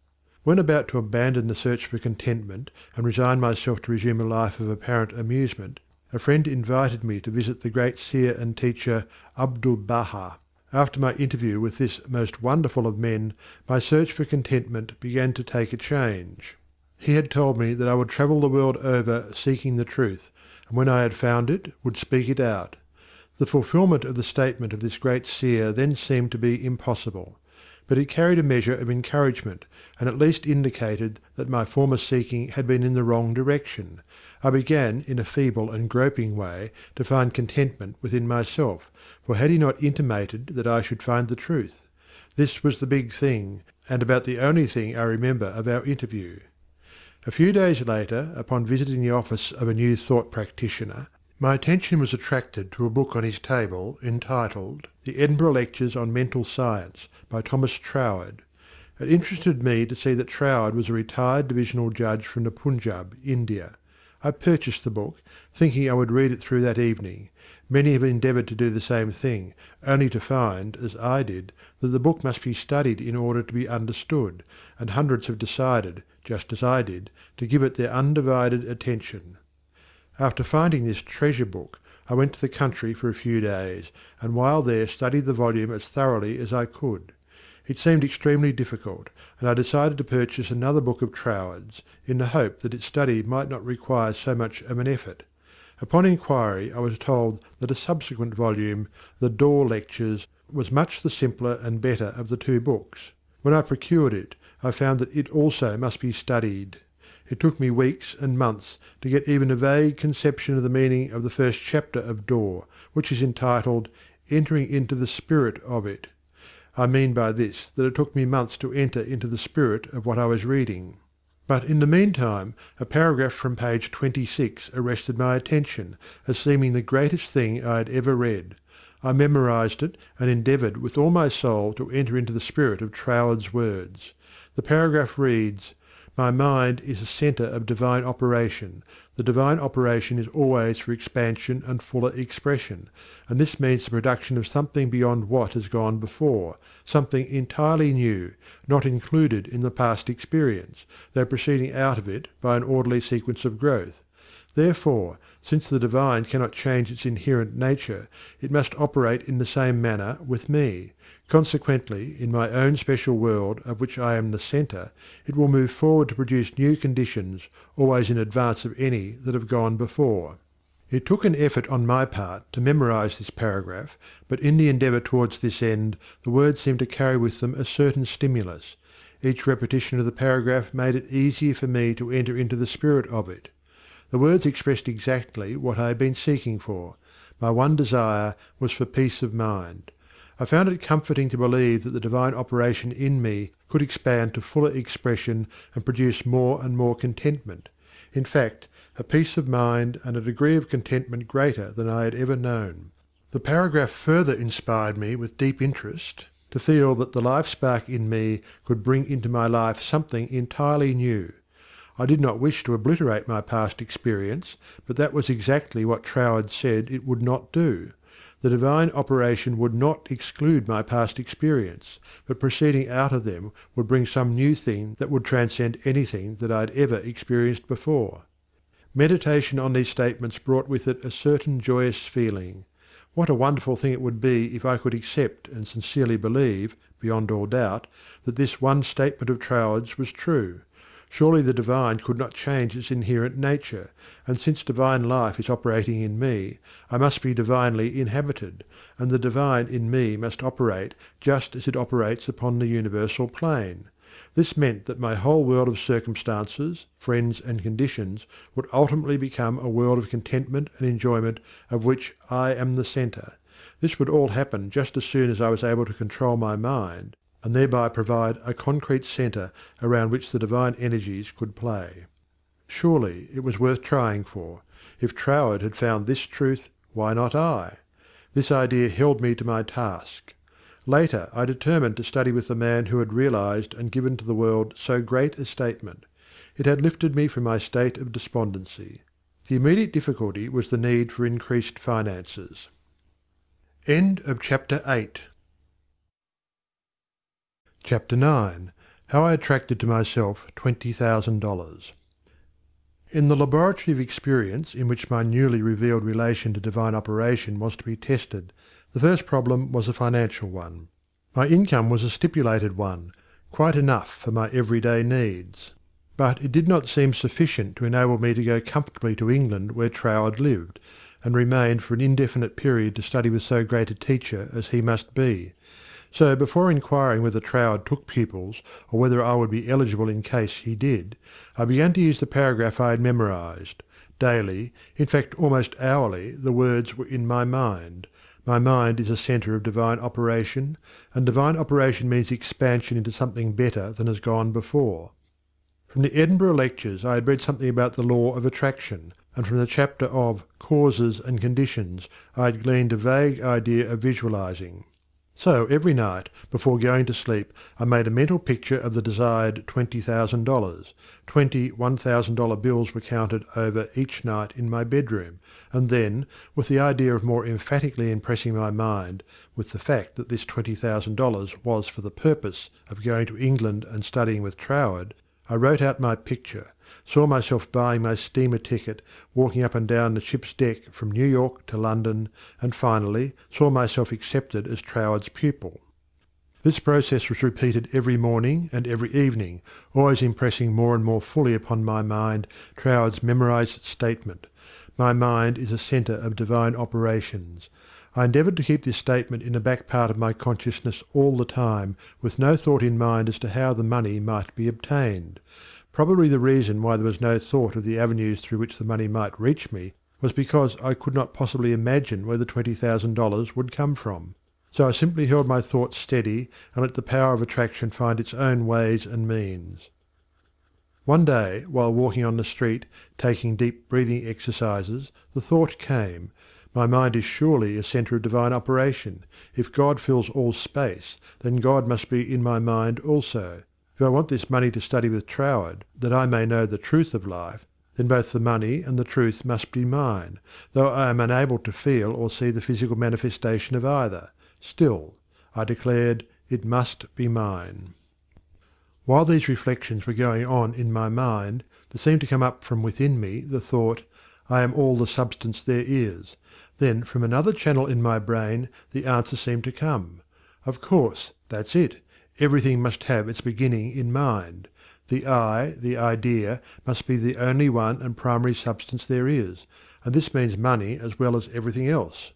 When about to abandon the search for contentment and resign myself to resume a life of apparent amusement, a friend invited me to visit the great seer and teacher Abdu'l-Baha. After my interview with this most wonderful of men, my search for contentment began to take a change. He had told me that I would travel the world over seeking the truth, and when I had found it, would speak it out. The fulfilment of the statement of this great seer then seemed to be impossible. But it carried a measure of encouragement, and at least indicated that my former seeking had been in the wrong direction. I began, in a feeble and groping way, to find contentment within myself, for had he not intimated that I should find the truth? This was the big thing, and about the only thing I remember of our interview. A few days later, upon visiting the office of a New Thought practitioner, my attention was attracted to a book on his table entitled The Edinburgh Lectures on Mental Science by Thomas Troward. It interested me to see that Troward was a retired divisional judge from the Punjab, India. I purchased the book, thinking I would read it through that evening. Many have endeavoured to do the same thing, only to find, as I did, that the book must be studied in order to be understood, and hundreds have decided, just as I did, to give it their undivided attention. After finding this treasure book, I went to the country for a few days, and while there studied the volume as thoroughly as I could. It seemed extremely difficult, and I decided to purchase another book of Troward's, in the hope that its study might not require so much of an effort. Upon inquiry I was told that a subsequent volume, The Door Lectures, was much the simpler and better of the two books. When I procured it, I found that it also must be studied. It took me weeks and months to get even a vague conception of the meaning of the first chapter of Door, which is entitled Entering into the Spirit of It. I mean by this that it took me months to enter into the spirit of what I was reading. But in the meantime a paragraph from page 26 arrested my attention as seeming the greatest thing I had ever read. I memorized it and endeavoured with all my soul to enter into the spirit of Troward's words. The paragraph reads, "My mind is a centre of divine operation. The divine operation is always for expansion and fuller expression, and this means the production of something beyond what has gone before, something entirely new, not included in the past experience, though proceeding out of it by an orderly sequence of growth. Therefore, Since the divine cannot change its inherent nature, it must operate in the same manner with me. Consequently, in my own special world of which I am the centre, it will move forward to produce new conditions, always in advance of any that have gone before. It took an effort on my part to memorize this paragraph, but in the endeavour towards this end the words seemed to carry with them a certain stimulus. Each repetition of the paragraph made it easier for me to enter into the spirit of it. The words expressed exactly what I had been seeking for. My one desire was for peace of mind. I found it comforting to believe that the divine operation in me could expand to fuller expression and produce more and more contentment. In fact, a peace of mind and a degree of contentment greater than I had ever known. The paragraph further inspired me with deep interest to feel that the life spark in me could bring into my life something entirely new. I did not wish to obliterate my past experience, but that was exactly what Troward said it would not do. The divine operation would not exclude my past experience, but proceeding out of them would bring some new thing that would transcend anything that I had ever experienced before. Meditation on these statements brought with it a certain joyous feeling. What a wonderful thing it would be if I could accept and sincerely believe, beyond all doubt, that this one statement of Troward's was true. Surely the divine could not change its inherent nature, and since divine life is operating in me, I must be divinely inhabited, and the divine in me must operate just as it operates upon the universal plane. This meant that my whole world of circumstances, friends and conditions would ultimately become a world of contentment and enjoyment of which I am the centre. This would all happen just as soon as I was able to control my mind, and thereby provide a concrete centre around which the divine energies could play. Surely it was worth trying for. If Troward had found this truth, why not I? This idea held me to my task. Later I determined to study with the man who had realized and given to the world so great a statement. It had lifted me from my state of despondency. The immediate difficulty was the need for increased finances. End of chapter 8. Chapter 9. How I attracted to myself $20,000. In the laboratory of experience in which my newly revealed relation to divine operation was to be tested, the first problem was a financial one. My income was a stipulated one, quite enough for my everyday needs. But it did not seem sufficient to enable me to go comfortably to England where Troward lived, and remain for an indefinite period to study with so great a teacher as he must be. So before inquiring whether Troward took pupils, or whether I would be eligible in case he did, I began to use the paragraph I had memorized. Daily, in fact almost hourly, the words were in my mind. My mind is a centre of divine operation, and divine operation means expansion into something better than has gone before. From the Edinburgh lectures I had read something about the law of attraction, and from the chapter of Causes and Conditions I had gleaned a vague idea of visualizing. So every night, before going to sleep, I made a mental picture of the desired $20,000. 20 $1,000 bills were counted over each night in my bedroom, and then, with the idea of more emphatically impressing my mind with the fact that this $20,000 was for the purpose of going to England and studying with Troward, I wrote out my picture, saw myself buying my steamer ticket, walking up and down the ship's deck from New York to London, and finally saw myself accepted as Troward's pupil. This process was repeated every morning and every evening, always impressing more and more fully upon my mind Troward's memorized statement, "My mind is a centre of divine operations." I endeavoured to keep this statement in the back part of my consciousness all the time, with no thought in mind as to how the money might be obtained. Probably the reason why there was no thought of the avenues through which the money might reach me was because I could not possibly imagine where the $20,000 would come from. So I simply held my thoughts steady and let the power of attraction find its own ways and means. One day, while walking on the street, taking deep breathing exercises, the thought came, "My mind is surely a centre of divine operation. If God fills all space, then God must be in my mind also. If I want this money to study with Troward, that I may know the truth of life, then both the money and the truth must be mine, though I am unable to feel or see the physical manifestation of either. Still, I declared, it must be mine." While these reflections were going on in my mind, there seemed to come up from within me the thought, I am all the substance there is. Then from another channel in my brain the answer seemed to come. Of course, that's it. Everything must have its beginning in mind. The I, the idea, must be the only one and primary substance there is, and this means money as well as everything else.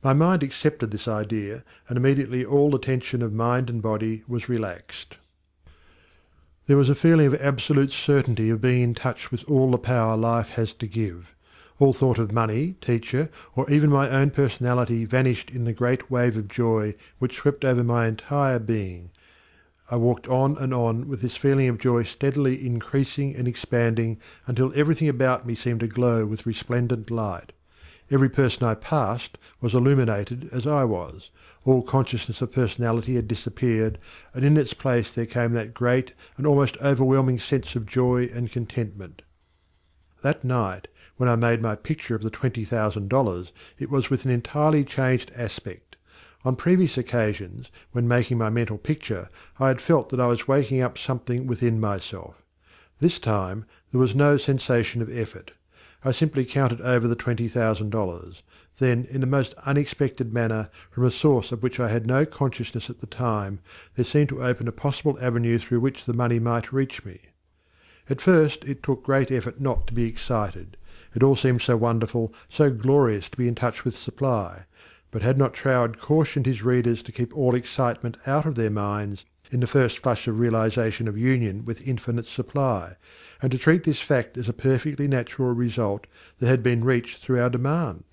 My mind accepted this idea, and immediately all the tension of mind and body was relaxed. There was a feeling of absolute certainty of being in touch with all the power life has to give. All thought of money, teacher, or even my own personality vanished in the great wave of joy which swept over my entire being. I walked on with this feeling of joy steadily increasing and expanding until everything about me seemed to glow with resplendent light. Every person I passed was illuminated as I was. All consciousness of personality had disappeared, and in its place there came that great and almost overwhelming sense of joy and contentment. That night, when I made my picture of the $20,000, it was with an entirely changed aspect. On previous occasions, when making my mental picture, I had felt that I was waking up something within myself. This time there was no sensation of effort. I simply counted over the $20,000. Then, in the most unexpected manner, from a source of which I had no consciousness at the time, there seemed to open a possible avenue through which the money might reach me. At first it took great effort not to be excited. It all seemed so wonderful, so glorious to be in touch with supply. But had not Troward cautioned his readers to keep all excitement out of their minds in the first flush of realization of union with infinite supply, and to treat this fact as a perfectly natural result that had been reached through our demand?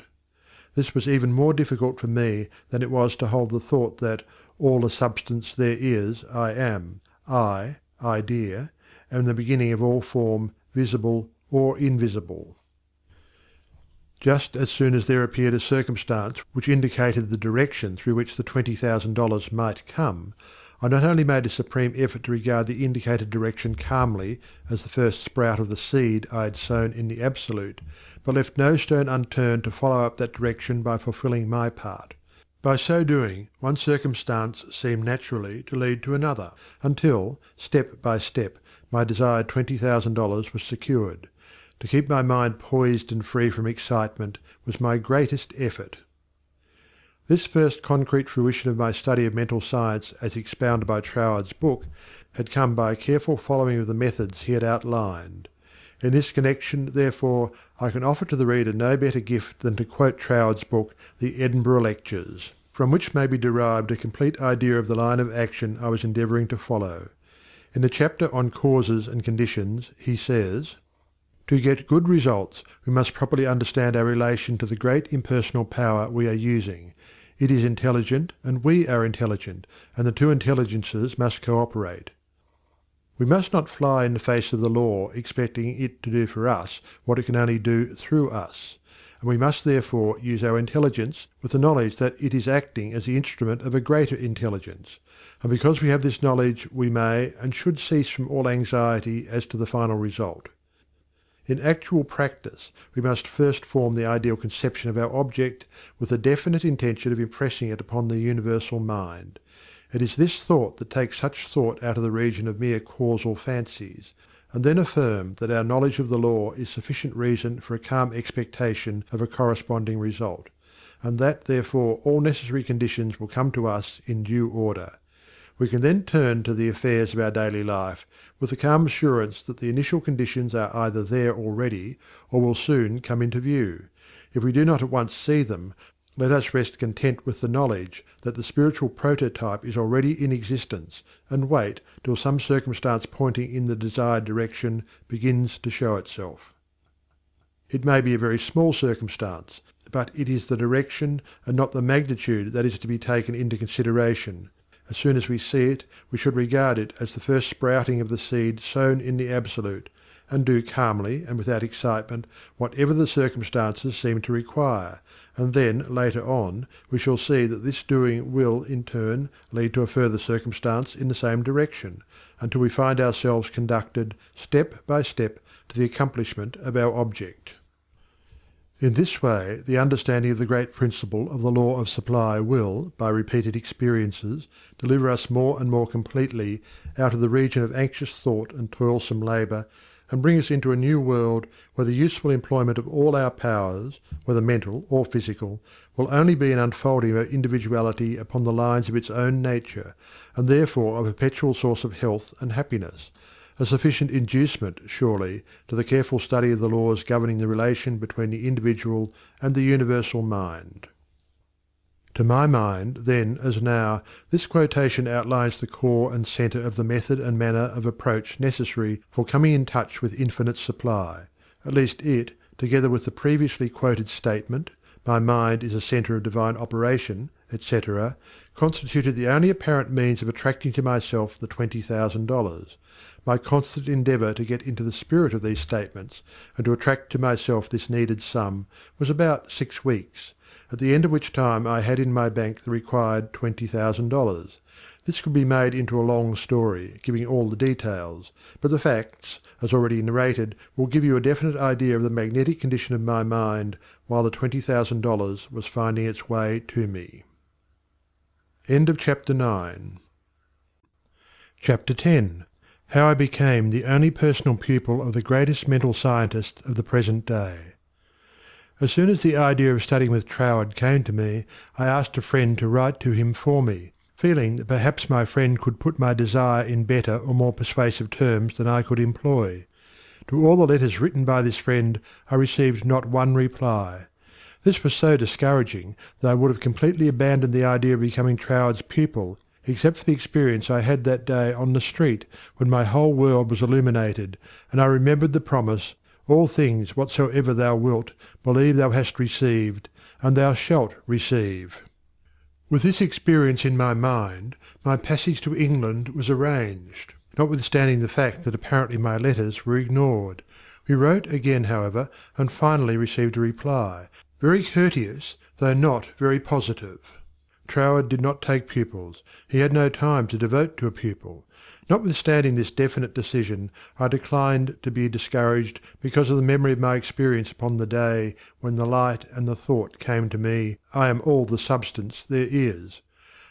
This was even more difficult for me than it was to hold the thought that all the substance there is I am, I, idea, am the beginning of all form, visible or invisible. Just as soon as there appeared a circumstance which indicated the direction through which the $20,000 might come, I not only made a supreme effort to regard the indicated direction calmly as the first sprout of the seed I had sown in the Absolute, but left no stone unturned to follow up that direction by fulfilling my part. By so doing, one circumstance seemed naturally to lead to another, until, step by step, my desired $20,000 was secured. To keep my mind poised and free from excitement was my greatest effort. This first concrete fruition of my study of mental science as expounded by Troward's book had come by a careful following of the methods he had outlined. In this connection, therefore, I can offer to the reader no better gift than to quote Troward's book, The Edinburgh Lectures, from which may be derived a complete idea of the line of action I was endeavouring to follow. In the chapter on causes and conditions, he says, "To get good results, we must properly understand our relation to the great impersonal power we are using. It is intelligent and we are intelligent, and the two intelligences must cooperate. We must not fly in the face of the law expecting it to do for us what it can only do through us, and we must therefore use our intelligence with the knowledge that it is acting as the instrument of a greater intelligence, and because we have this knowledge we may and should cease from all anxiety as to the final result. In actual practice we must first form the ideal conception of our object with the definite intention of impressing it upon the universal mind. It is this thought that takes such thought out of the region of mere causal fancies, and then affirm that our knowledge of the law is sufficient reason for a calm expectation of a corresponding result, and that therefore all necessary conditions will come to us in due order. We can then turn to the affairs of our daily life with the calm assurance that the initial conditions are either there already or will soon come into view. If we do not at once see them, let us rest content with the knowledge that the spiritual prototype is already in existence, and wait till some circumstance pointing in the desired direction begins to show itself. It may be a very small circumstance, but it is the direction and not the magnitude that is to be taken into consideration. As soon as we see it, we should regard it as the first sprouting of the seed sown in the Absolute, and do calmly and without excitement whatever the circumstances seem to require, and then, later on, we shall see that this doing will, in turn, lead to a further circumstance in the same direction, until we find ourselves conducted, step by step, to the accomplishment of our object. In this way, the understanding of the great principle of the law of supply will, by repeated experiences, deliver us more and more completely out of the region of anxious thought and toilsome labour, and bring us into a new world where the useful employment of all our powers, whether mental or physical, will only be an unfolding of individuality upon the lines of its own nature, and therefore a perpetual source of health and happiness, a sufficient inducement, surely, to the careful study of the laws governing the relation between the individual and the universal mind. To my mind, then as now, this quotation outlines the core and centre of the method and manner of approach necessary for coming in touch with infinite supply. At least it, together with the previously quoted statement, "My mind is a centre of divine operation," etc., constituted the only apparent means of attracting to myself the $20,000. My constant endeavour to get into the spirit of these statements, and to attract to myself this needed sum, was about 6 weeks, at the end of which time I had in my bank the required $20,000. This could be made into a long story, giving all the details, but the facts, as already narrated, will give you a definite idea of the magnetic condition of my mind while the $20,000 was finding its way to me. End of Chapter 9. Chapter 10. How I became the only personal pupil of the greatest mental scientist of the present day. As soon as the idea of studying with Troward came to me, I asked a friend to write to him for me, feeling that perhaps my friend could put my desire in better or more persuasive terms than I could employ. To all the letters written by this friend I received not one reply. This was so discouraging that I would have completely abandoned the idea of becoming Troward's pupil, except for the experience I had that day on the street when my whole world was illuminated, and I remembered the promise, "All things whatsoever thou wilt, believe thou hast received, and thou shalt receive." With this experience in my mind, my passage to England was arranged, notwithstanding the fact that apparently my letters were ignored. We wrote again, however, and finally received a reply, very courteous, though not very positive. Troward did not take pupils. He had no time to devote to a pupil. Notwithstanding this definite decision, I declined to be discouraged because of the memory of my experience upon the day when the light and the thought came to me, "I am all the substance there is."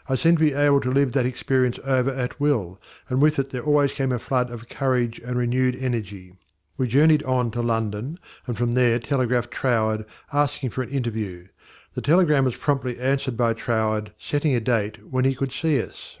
I seemed to be able to live that experience over at will, and with it there always came a flood of courage and renewed energy. We journeyed on to London, and from there telegraphed Troward asking for an interview. The telegram was promptly answered by Troward, setting a date when he could see us.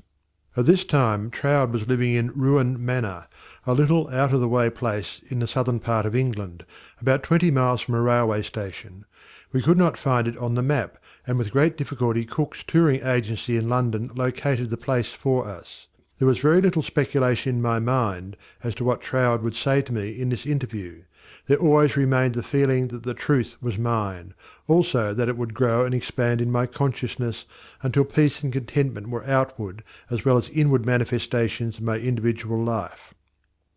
At this time Troward was living in Ruan Manor, a little out-of-the-way place in the southern part of England, about 20 miles from a railway station. We could not find it on the map, and with great difficulty Cook's touring agency in London located the place for us. There was very little speculation in my mind as to what Troward would say to me in this interview. There always remained the feeling that the truth was mine, also that it would grow and expand in my consciousness until peace and contentment were outward as well as inward manifestations of my individual life.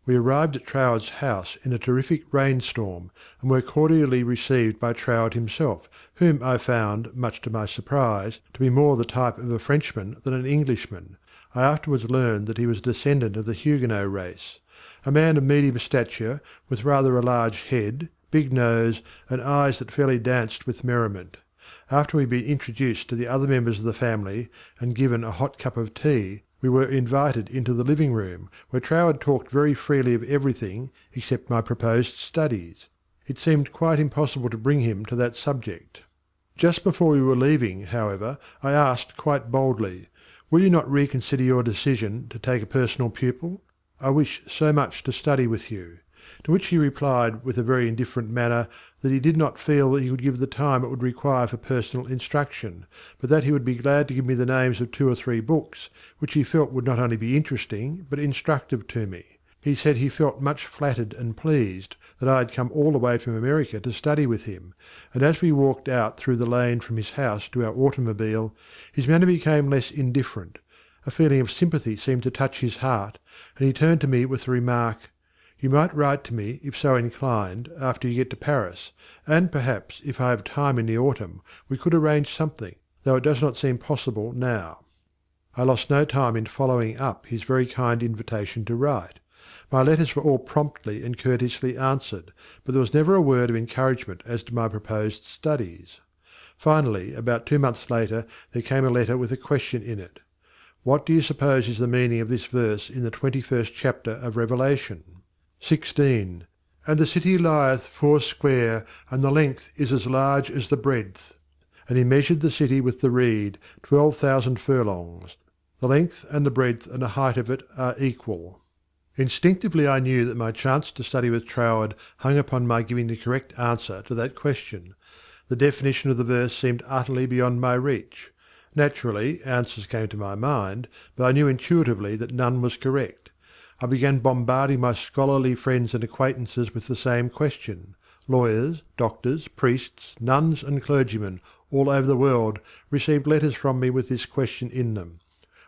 We arrived at Troward's house in a terrific rainstorm, and were cordially received by Troward himself, whom I found, much to my surprise, to be more the type of a Frenchman than an Englishman. I afterwards learned that he was a descendant of the Huguenot race. A man of medium stature, with rather a large head, big nose, and eyes that fairly danced with merriment. After we had been introduced to the other members of the family, and given a hot cup of tea, we were invited into the living-room, where Troward talked very freely of everything except my proposed studies. It seemed quite impossible to bring him to that subject. Just before we were leaving, however, I asked quite boldly, "Will you not reconsider your decision to take a personal pupil? I wish so much to study with you." To which he replied with a very indifferent manner that he did not feel that he could give the time it would require for personal instruction, but that he would be glad to give me the names of 2 or 3 books, which he felt would not only be interesting but instructive to me. He said he felt much flattered and pleased that I had come all the way from America to study with him, and as we walked out through the lane from his house to our automobile, his manner became less indifferent. A feeling of sympathy seemed to touch his heart, and he turned to me with the remark, "You might write to me, if so inclined, after you get to Paris, and perhaps, if I have time in the autumn, we could arrange something, though it does not seem possible now." I lost no time in following up his very kind invitation to write. My letters were all promptly and courteously answered, but there was never a word of encouragement as to my proposed studies. Finally, about 2 months later, there came a letter with a question in it. "What do you suppose is the meaning of this verse in the 21st chapter of Revelation?" 16. And the city lieth foursquare, and the length is as large as the breadth. And he measured the city with the reed, 12,000 furlongs. The length and the breadth and the height of it are equal. Instinctively I knew that my chance to study with Troward hung upon my giving the correct answer to that question. The definition of the verse seemed utterly beyond my reach. Naturally, answers came to my mind, but I knew intuitively that none was correct. I began bombarding my scholarly friends and acquaintances with the same question. Lawyers, doctors, priests, nuns, and clergymen, all over the world, received letters from me with this question in them.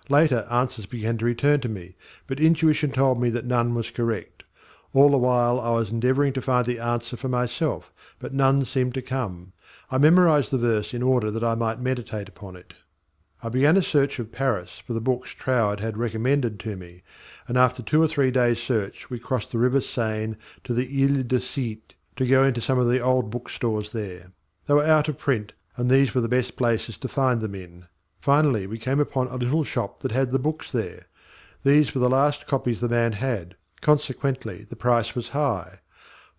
Later answers began to return to me, but intuition told me that none was correct. All the while I was endeavouring to find the answer for myself, but none seemed to come. I memorized the verse in order that I might meditate upon it. I began a search of Paris for the books Troward had recommended to me, and after 2 or 3 days' search we crossed the river Seine to the Ile de Cite to go into some of the old bookstores there. They were out of print, and these were the best places to find them in. Finally we came upon a little shop that had the books there. These were the last copies the man had, consequently the price was high.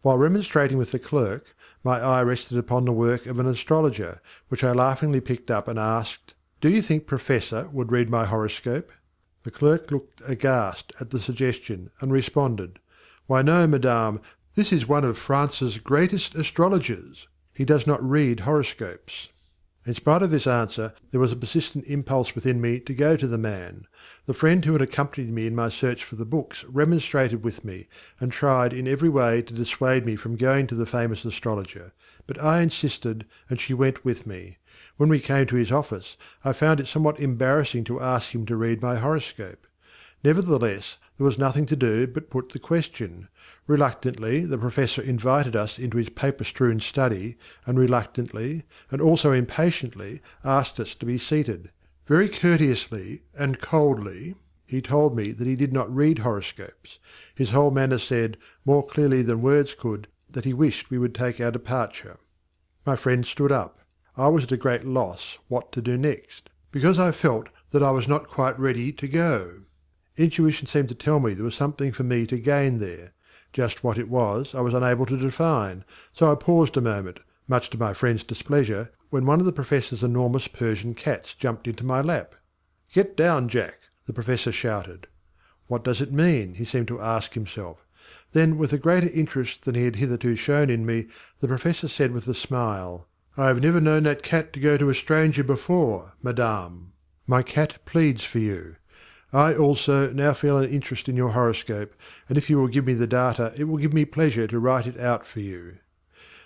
While remonstrating with the clerk, my eye rested upon the work of an astrologer, which I laughingly picked up and asked, "Do you think Professor would read my horoscope?" The clerk looked aghast at the suggestion, and responded, "Why no, madame, this is one of France's greatest astrologers. He does not read horoscopes." In spite of this answer, there was a persistent impulse within me to go to the man. The friend who had accompanied me in my search for the books remonstrated with me, and tried in every way to dissuade me from going to the famous astrologer, but I insisted, and she went with me. When we came to his office, I found it somewhat embarrassing to ask him to read my horoscope. Nevertheless, there was nothing to do but put the question. Reluctantly, the Professor invited us into his paper-strewn study, and reluctantly, and also impatiently, asked us to be seated. Very courteously and coldly, he told me that he did not read horoscopes. His whole manner said, more clearly than words could, that he wished we would take our departure. My friend stood up. I was at a great loss what to do next, because I felt that I was not quite ready to go. Intuition seemed to tell me there was something for me to gain there. Just what it was I was unable to define, so I paused a moment, much to my friend's displeasure, when one of the Professor's enormous Persian cats jumped into my lap. "Get down, Jack!" the Professor shouted. What does it mean? He seemed to ask himself. Then, with a greater interest than he had hitherto shown in me, the Professor said with a smile, "I have never known that cat to go to a stranger before, madame. My cat pleads for you. I also now feel an interest in your horoscope, and if you will give me the data it will give me pleasure to write it out for you."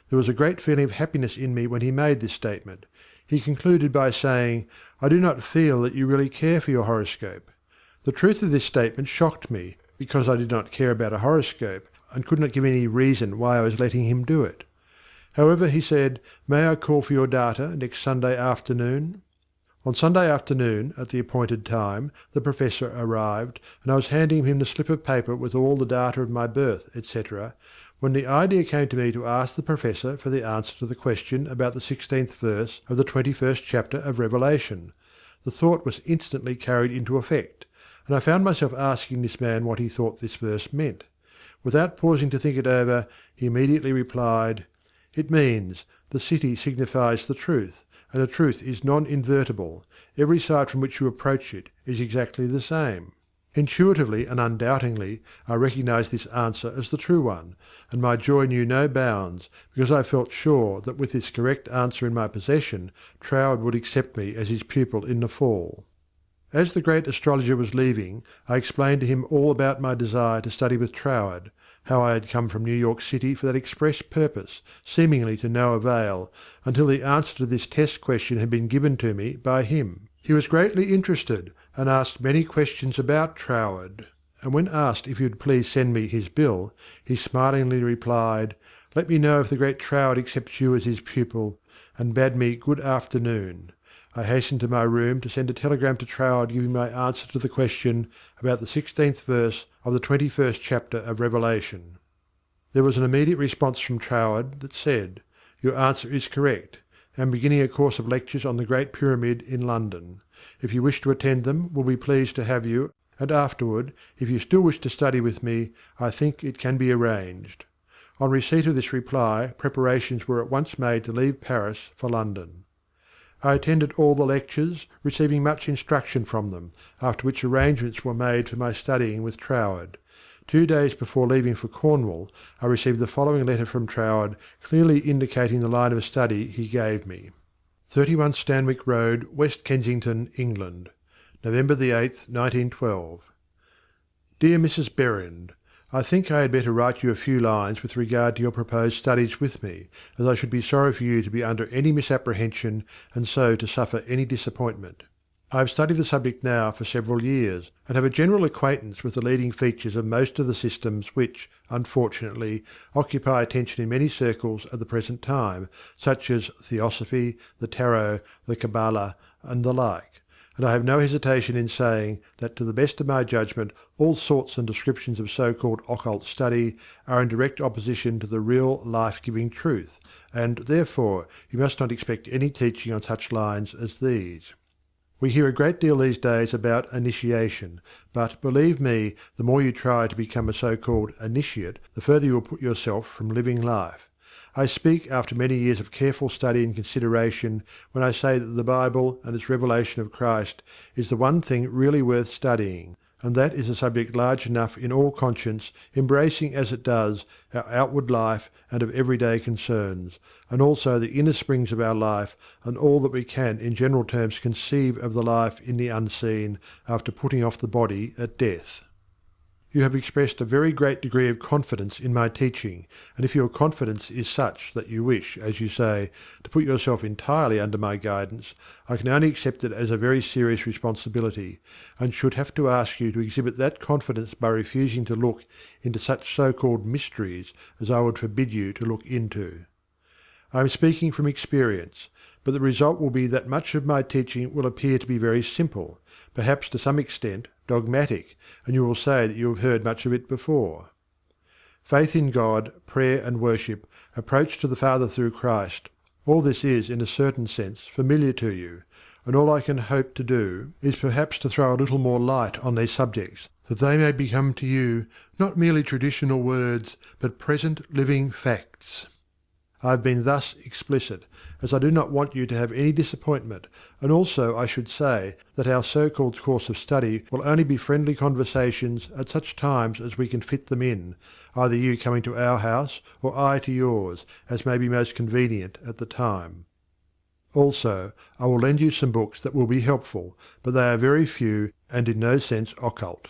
There was a great feeling of happiness in me when he made this statement. He concluded by saying, "I do not feel that you really care for your horoscope." The truth of this statement shocked me, because I did not care about a horoscope, and could not give any reason why I was letting him do it. However, he said, "May I call for your data next Sunday afternoon?" On Sunday afternoon, at the appointed time, the Professor arrived, and I was handing him the slip of paper with all the data of my birth, etc., when the idea came to me to ask the Professor for the answer to the question about the 16th verse of the 21st chapter of Revelation. The thought was instantly carried into effect, and I found myself asking this man what he thought this verse meant. Without pausing to think it over, he immediately replied, "It means, the city signifies the truth, and the truth is non-invertible. Every side from which you approach it is exactly the same." Intuitively and undoubtingly I recognised this answer as the true one, and my joy knew no bounds, because I felt sure that with this correct answer in my possession, Troward would accept me as his pupil in the fall. As the great astrologer was leaving, I explained to him all about my desire to study with Troward, how I had come from New York City for that express purpose, seemingly to no avail, until the answer to this test question had been given to me by him. He was greatly interested, and asked many questions about Troward, and when asked if he would please send me his bill, he smilingly replied, "Let me know if the great Troward accepts you as his pupil," and bade me good afternoon. I hastened to my room to send a telegram to Troward giving my answer to the question about the 16th verse of the 21st chapter of Revelation. There was an immediate response from Troward that said, "Your answer is correct. I am beginning a course of lectures on the Great Pyramid in London. If you wish to attend them, will be pleased to have you, and afterward, if you still wish to study with me, I think it can be arranged." On receipt of this reply, preparations were at once made to leave Paris for London. I attended all the lectures, receiving much instruction from them, after which arrangements were made for my studying with Troward. 2 days before leaving for Cornwall, I received the following letter from Troward, clearly indicating the line of study he gave me. 31 Stanwick Road, West Kensington, England. November the 8th, 1912. Dear Mrs. Behrend, I think I had better write you a few lines with regard to your proposed studies with me, as I should be sorry for you to be under any misapprehension and so to suffer any disappointment. I have studied the subject now for several years, and have a general acquaintance with the leading features of most of the systems which, unfortunately, occupy attention in many circles at the present time, such as Theosophy, the Tarot, the Kabbalah, and the like, and I have no hesitation in saying that to the best of my judgment all sorts and descriptions of so-called occult study are in direct opposition to the real life-giving truth, and therefore you must not expect any teaching on such lines as these. We hear a great deal these days about initiation, but believe me, the more you try to become a so-called initiate, the further you will put yourself from living life. I speak after many years of careful study and consideration when I say that the Bible and its revelation of Christ is the one thing really worth studying, and that is a subject large enough in all conscience, embracing as it does our outward life and of everyday concerns, and also the inner springs of our life, and all that we can in general terms conceive of the life in the unseen after putting off the body at death. You have expressed a very great degree of confidence in my teaching, and if your confidence is such that you wish, as you say, to put yourself entirely under my guidance, I can only accept it as a very serious responsibility, and should have to ask you to exhibit that confidence by refusing to look into such so-called mysteries as I would forbid you to look into. I am speaking from experience, but the result will be that much of my teaching will appear to be very simple, perhaps to some extent dogmatic, and you will say that you have heard much of it before. Faith in God, prayer and worship, approach to the Father through Christ, all this is, in a certain sense, familiar to you, and all I can hope to do is perhaps to throw a little more light on these subjects, that they may become to you not merely traditional words, but present living facts. I have been thus explicit, as I do not want you to have any disappointment, and also I should say that our so-called course of study will only be friendly conversations at such times as we can fit them in, either you coming to our house or I to yours, as may be most convenient at the time. Also, I will lend you some books that will be helpful, but they are very few and in no sense occult.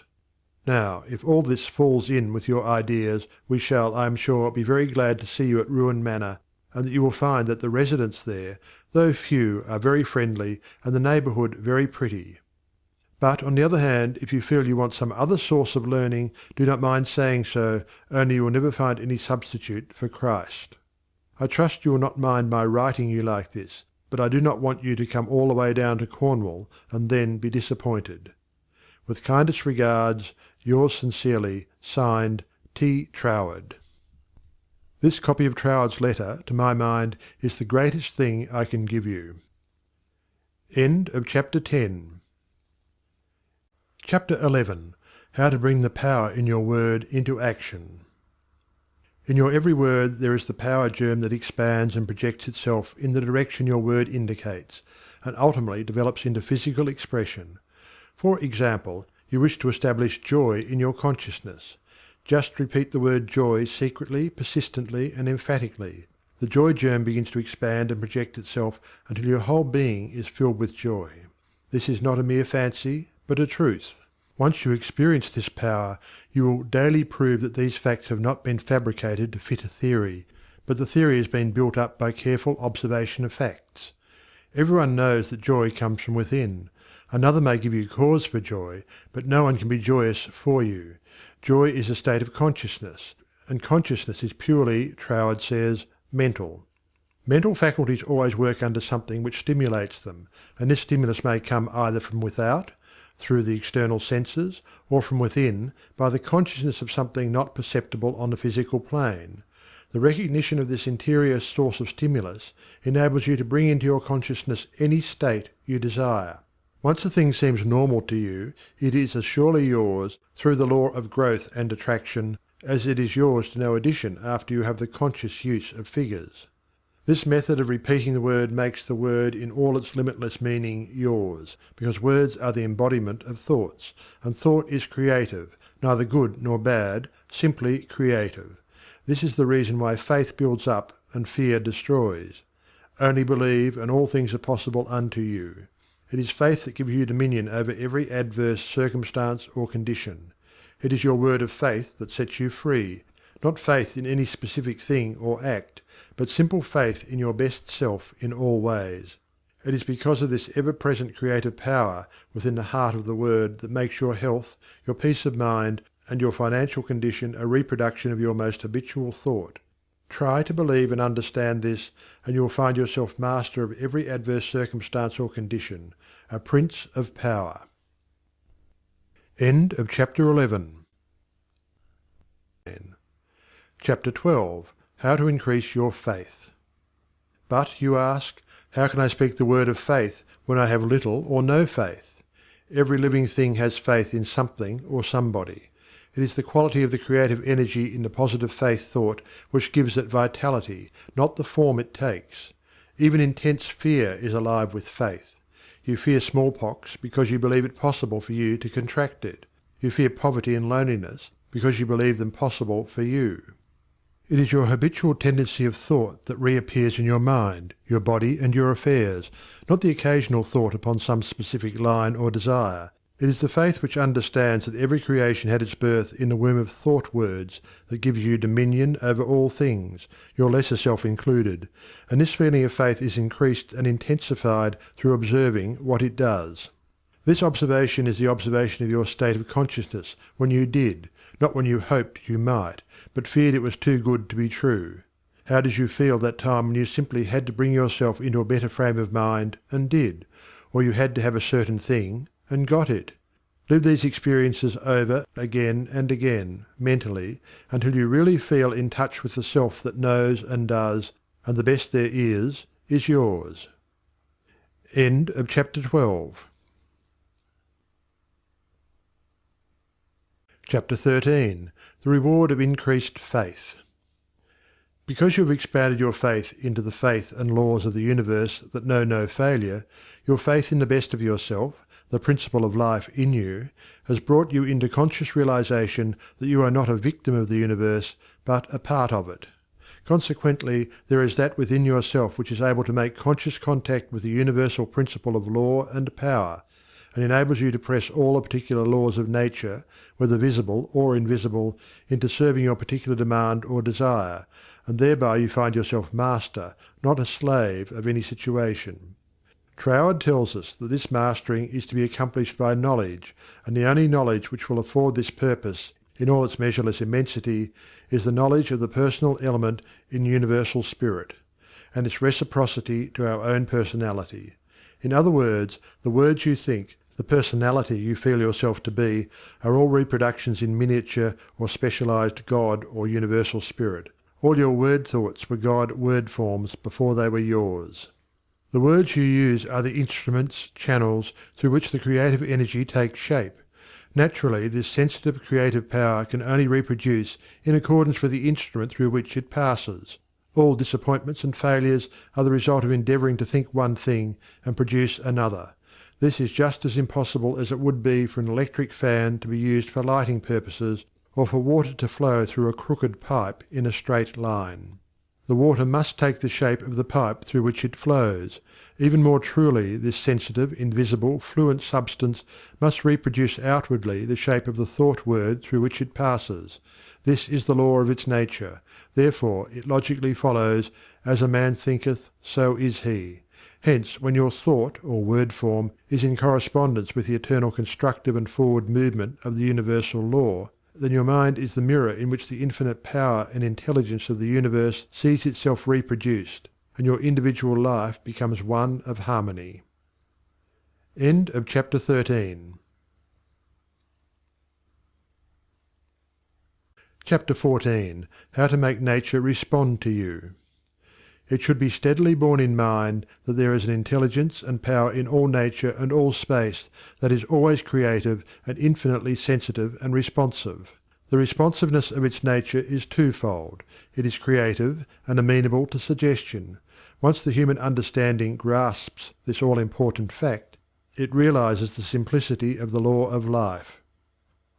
Now, if all this falls in with your ideas, we shall, I am sure, be very glad to see you at Ruan Manor, and that you will find that the residents there, though few, are very friendly, and the neighbourhood very pretty. But, on the other hand, if you feel you want some other source of learning, do not mind saying so, only you will never find any substitute for Christ. I trust you will not mind my writing you like this, but I do not want you to come all the way down to Cornwall, and then be disappointed. With kindest regards, yours sincerely, signed, T. Troward. This copy of Troward's letter, to my mind, is the greatest thing I can give you. End of Chapter 10. Chapter 11. How to bring the power in your word into action. In your every word there is the power germ that expands and projects itself in the direction your word indicates, and ultimately develops into physical expression. For example, you wish to establish joy in your consciousness. Just repeat the word joy secretly, persistently, and emphatically. The joy germ begins to expand and project itself until your whole being is filled with joy. This is not a mere fancy, but a truth. Once you experience this power, you will daily prove that these facts have not been fabricated to fit a theory, but the theory has been built up by careful observation of facts. Everyone knows that joy comes from within. Another may give you cause for joy, but no one can be joyous for you. Joy is a state of consciousness, and consciousness is purely, Troward says, mental. Mental faculties always work under something which stimulates them, and this stimulus may come either from without, through the external senses, or from within, by the consciousness of something not perceptible on the physical plane. The recognition of this interior source of stimulus enables you to bring into your consciousness any state you desire. Once a thing seems normal to you, it is as surely yours, through the law of growth and attraction, as it is yours to no addition after you have the conscious use of figures. This method of repeating the word makes the word in all its limitless meaning yours, because words are the embodiment of thoughts, and thought is creative, neither good nor bad, simply creative. This is the reason why faith builds up and fear destroys. Only believe, and all things are possible unto you. It is faith that gives you dominion over every adverse circumstance or condition. It is your word of faith that sets you free, not faith in any specific thing or act, but simple faith in your best self in all ways. It is because of this ever-present creative power within the heart of the word that makes your health, your peace of mind, and your financial condition a reproduction of your most habitual thought. Try to believe and understand this, and you will find yourself master of every adverse circumstance or condition, a prince of power. End of chapter 11. Chapter 12. How to increase your faith. But, you ask, how can I speak the word of faith when I have little or no faith? Every living thing has faith in something or somebody. It is the quality of the creative energy in the positive faith thought which gives it vitality, not the form it takes. Even intense fear is alive with faith. You fear smallpox because you believe it possible for you to contract it. You fear poverty and loneliness because you believe them possible for you. It is your habitual tendency of thought that reappears in your mind, your body, and your affairs, not the occasional thought upon some specific line or desire. It is the faith which understands that every creation had its birth in the womb of thought words that gives you dominion over all things, your lesser self included, and this feeling of faith is increased and intensified through observing what it does. This observation is the observation of your state of consciousness when you did, not when you hoped you might, but feared it was too good to be true. How did you feel that time when you simply had to bring yourself into a better frame of mind, and did, or you had to have a certain thing, and got it? Live these experiences over again and again, mentally, until you really feel in touch with the self that knows and does, and the best there is yours. End of chapter 12. Chapter 13. The reward of increased faith. Because you have expanded your faith into the faith and laws of the universe that know no failure, your faith in the best of yourself, the principle of life in you, has brought you into conscious realization that you are not a victim of the universe, but a part of it. Consequently, there is that within yourself which is able to make conscious contact with the universal principle of law and power, and enables you to press all the particular laws of nature, whether visible or invisible, into serving your particular demand or desire, and thereby you find yourself master, not a slave, of any situation. Troward tells us that this mastering is to be accomplished by knowledge, and the only knowledge which will afford this purpose, in all its measureless immensity, is the knowledge of the personal element in universal spirit, and its reciprocity to our own personality. In other words, the words you think, the personality you feel yourself to be, are all reproductions in miniature or specialized God or universal spirit. All your word thoughts were God word forms before they were yours. The words you use are the instruments, channels, through which the creative energy takes shape. Naturally, this sensitive creative power can only reproduce in accordance with the instrument through which it passes. All disappointments and failures are the result of endeavouring to think one thing and produce another. This is just as impossible as it would be for an electric fan to be used for lighting purposes, or for water to flow through a crooked pipe in a straight line. The water must take the shape of the pipe through which it flows. Even more truly, this sensitive, invisible, fluent substance must reproduce outwardly the shape of the thought word through which it passes. This is the law of its nature. Therefore it logically follows, as a man thinketh, so is he. Hence, when your thought, or word form, is in correspondence with the eternal constructive and forward movement of the universal law, then your mind is the mirror in which the infinite power and intelligence of the universe sees itself reproduced, and your individual life becomes one of harmony. End of chapter 13. Chapter 14. How to make nature respond to you. It should be steadily borne in mind that there is an intelligence and power in all nature and all space that is always creative and infinitely sensitive and responsive. The responsiveness of its nature is twofold. It is creative and amenable to suggestion. Once the human understanding grasps this all-important fact, it realizes the simplicity of the law of life.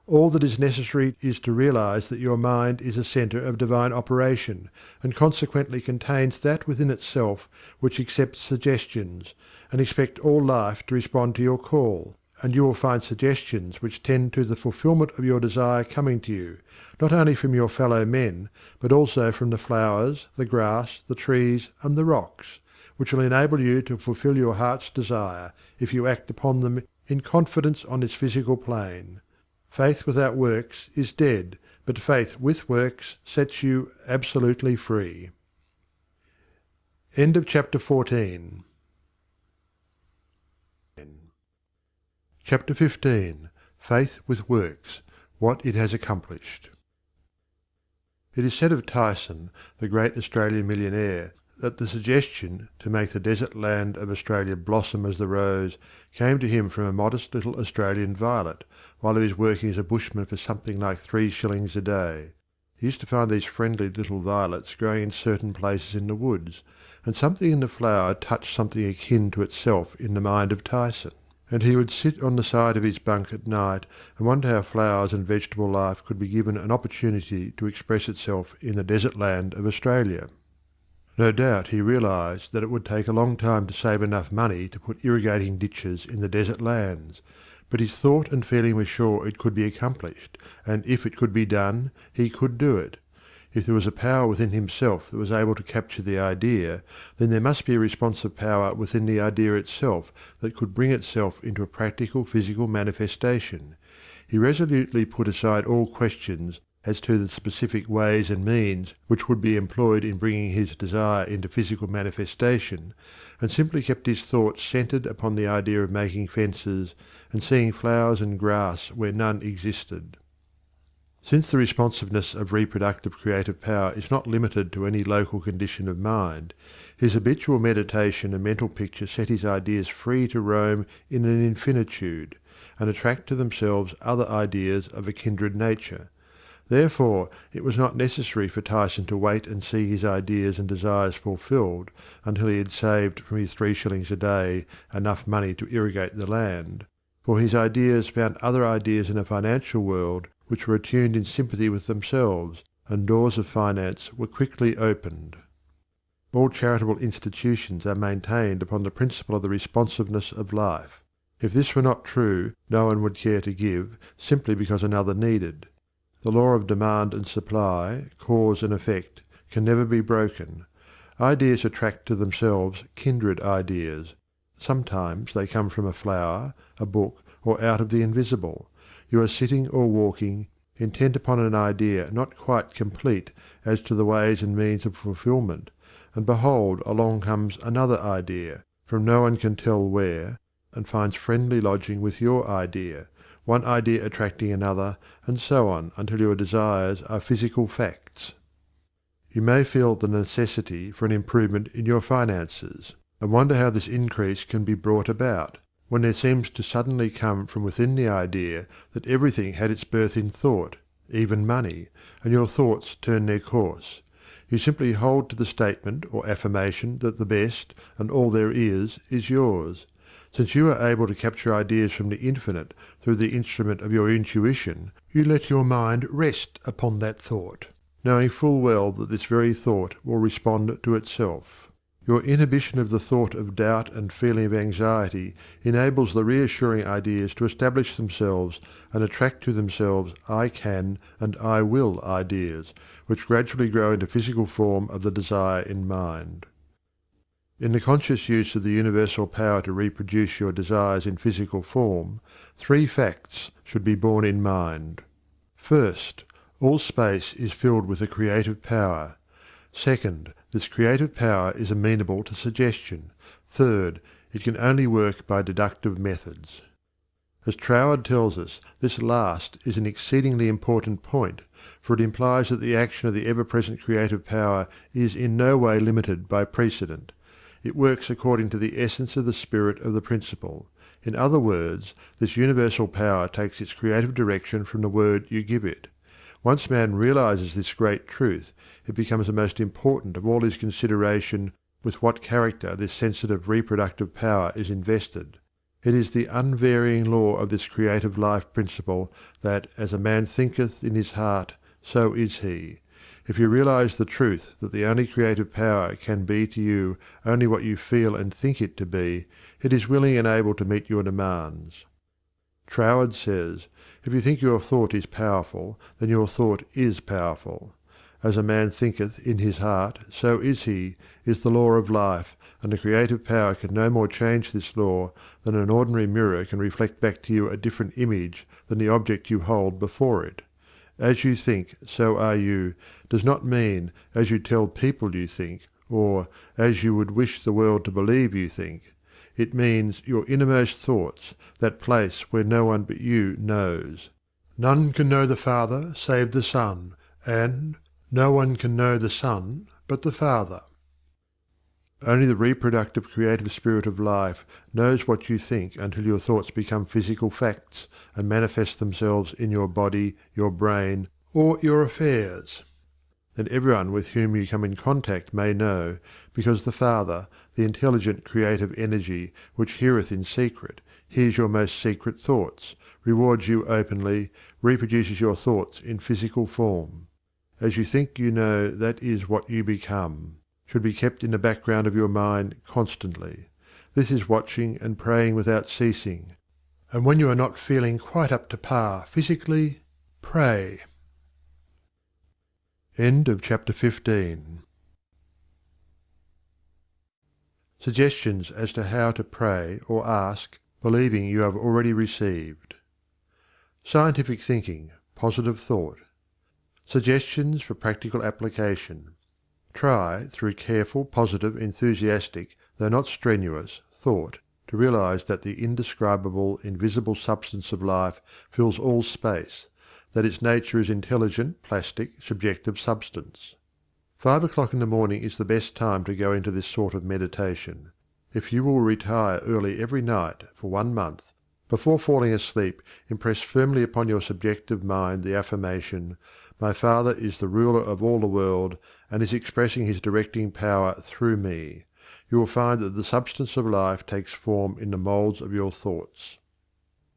All that is necessary is to realize that your mind is a center of divine operation, and consequently contains that within itself which accepts suggestions, and expect all life to respond to your call, and you will find suggestions which tend to the fulfillment of your desire coming to you, not only from your fellow men, but also from the flowers, the grass, the trees, and the rocks, which will enable you to fulfill your heart's desire, if you act upon them in confidence on this physical plane. Faith without works is dead, but faith with works sets you absolutely free. End of chapter 14. Chapter 15. Faith with Works. What it has accomplished. It is said of Tyson, the great Australian millionaire, that the suggestion to make the desert land of Australia blossom as the rose came to him from a modest little Australian violet, while he was working as a bushman for something like 3 shillings a day. He used to find these friendly little violets growing in certain places in the woods, and something in the flower touched something akin to itself in the mind of Tyson, and he would sit on the side of his bunk at night and wonder how flowers and vegetable life could be given an opportunity to express itself in the desert land of Australia. No doubt he realized that it would take a long time to save enough money to put irrigating ditches in the desert lands, but his thought and feeling were sure it could be accomplished, and if it could be done, he could do it. If there was a power within himself that was able to capture the idea, then there must be a responsive power within the idea itself that could bring itself into a practical physical manifestation. He resolutely put aside all questions as to the specific ways and means which would be employed in bringing his desire into physical manifestation, and simply kept his thoughts centred upon the idea of making fences and seeing flowers and grass where none existed. Since the responsiveness of reproductive creative power is not limited to any local condition of mind, his habitual meditation and mental picture set his ideas free to roam in an infinitude, and attract to themselves other ideas of a kindred nature. Therefore it was not necessary for Tyson to wait and see his ideas and desires fulfilled until he had saved from his 3 shillings a day enough money to irrigate the land, for his ideas found other ideas in the financial world which were attuned in sympathy with themselves, and doors of finance were quickly opened. All charitable institutions are maintained upon the principle of the responsiveness of life. If this were not true, no one would care to give, simply because another needed. The law of demand and supply, cause and effect, can never be broken. Ideas attract to themselves kindred ideas. Sometimes they come from a flower, a book, or out of the invisible. You are sitting or walking, intent upon an idea not quite complete as to the ways and means of fulfilment, and behold along comes another idea, from no one can tell where, and finds friendly lodging with your idea, one idea attracting another, and so on until your desires are physical facts. You may feel the necessity for an improvement in your finances, and wonder how this increase can be brought about, when there seems to suddenly come from within the idea that everything had its birth in thought, even money, and your thoughts turn their course. You simply hold to the statement or affirmation that the best, and all there is yours. Since you are able to capture ideas from the infinite through the instrument of your intuition, you let your mind rest upon that thought, knowing full well that this very thought will respond to itself. Your inhibition of the thought of doubt and feeling of anxiety enables the reassuring ideas to establish themselves and attract to themselves I can and I will ideas, which gradually grow into physical form of the desire in mind. In the conscious use of the universal power to reproduce your desires in physical form, 3 facts should be borne in mind. First, all space is filled with a creative power. Second, this creative power is amenable to suggestion. Third, it can only work by deductive methods. As Troward tells us, this last is an exceedingly important point, for it implies that the action of the ever-present creative power is in no way limited by precedent. It works according to the essence of the spirit of the principle. In other words, this universal power takes its creative direction from the word you give it. Once man realizes this great truth, it becomes the most important of all his consideration with what character this sensitive reproductive power is invested. It is the unvarying law of this creative life principle that as a man thinketh in his heart, so is he. If you realize the truth that the only creative power can be to you only what you feel and think it to be, it is willing and able to meet your demands. Troward says, "If you think your thought is powerful, then your thought is powerful. As a man thinketh in his heart, so is he, is the law of life, and the creative power can no more change this law than an ordinary mirror can reflect back to you a different image than the object you hold before it. As you think, so are you, does not mean as you tell people you think, or as you would wish the world to believe you think. It means your innermost thoughts, that place where no one but you knows. None can know the Father save the Son, and no one can know the Son but the Father." Only the reproductive creative spirit of life knows what you think until your thoughts become physical facts and manifest themselves in your body, your brain, or your affairs. Then everyone with whom you come in contact may know, because the Father, the intelligent creative energy which heareth in secret, hears your most secret thoughts, rewards you openly, reproduces your thoughts in physical form. As you think you know, that is what you become, should be kept in the background of your mind constantly. This is watching and praying without ceasing. And when you are not feeling quite up to par physically, pray. End of chapter 15. Suggestions as to how to pray or ask, believing you have already received. Scientific thinking, positive thought. Suggestions for practical application. Try, through careful, positive, enthusiastic, though not strenuous, thought, to realize that the indescribable, invisible substance of life fills all space, that its nature is intelligent, plastic, subjective substance. 5 o'clock in the morning is the best time to go into this sort of meditation. If you will retire early every night for 1 month, before falling asleep impress firmly upon your subjective mind the affirmation, "My Father is the ruler of all the world, and is expressing his directing power through me," you will find that the substance of life takes form in the moulds of your thoughts.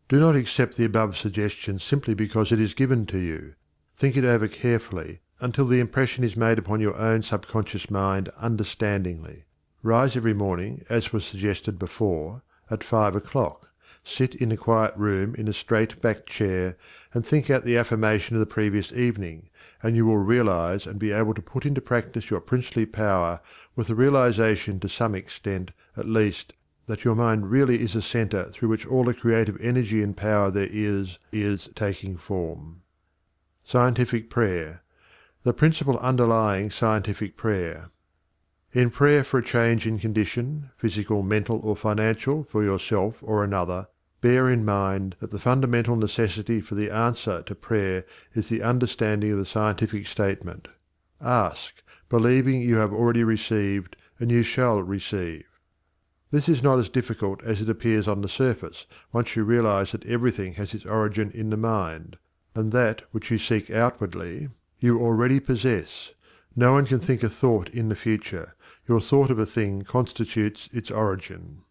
Do not accept the above suggestion simply because it is given to you. Think it over carefully until the impression is made upon your own subconscious mind understandingly. Rise every morning, as was suggested before, at 5 o'clock. Sit in a quiet room in a straight-backed chair and think out the affirmation of the previous evening, and you will realize and be able to put into practice your princely power with the realization to some extent, at least, that your mind really is a center through which all the creative energy and power there is taking form. Scientific prayer. The principle underlying scientific prayer. In prayer for a change in condition, physical, mental, or financial, for yourself or another, bear in mind that the fundamental necessity for the answer to prayer is the understanding of the scientific statement. Ask, believing you have already received, and you shall receive. This is not as difficult as it appears on the surface, once you realize that everything has its origin in the mind, and that which you seek outwardly, you already possess. No one can think a thought in the future. Your thought of a thing constitutes its origin.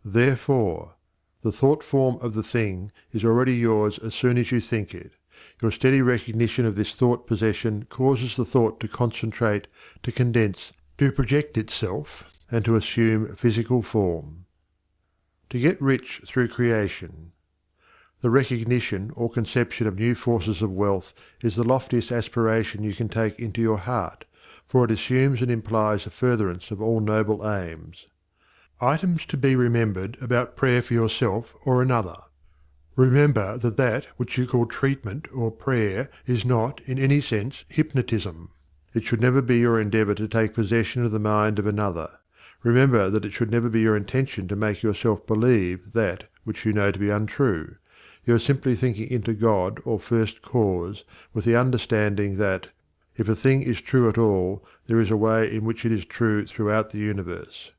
Therefore, the thought form of the thing is already yours as soon as you think it. Your steady recognition of this thought possession causes the thought to concentrate, to condense, to project itself, and to assume physical form. To get rich through creation. The recognition or conception of new forces of wealth is the loftiest aspiration you can take into your heart, for it assumes and implies a furtherance of all noble aims. Items to be remembered about prayer for yourself or another. Remember that that which you call treatment or prayer is not, in any sense, hypnotism. It should never be your endeavor to take possession of the mind of another. Remember that it should never be your intention to make yourself believe that which you know to be untrue. You are simply thinking into God or First Cause with the understanding that, if a thing is true at all, there is a way in which it is true throughout the universe.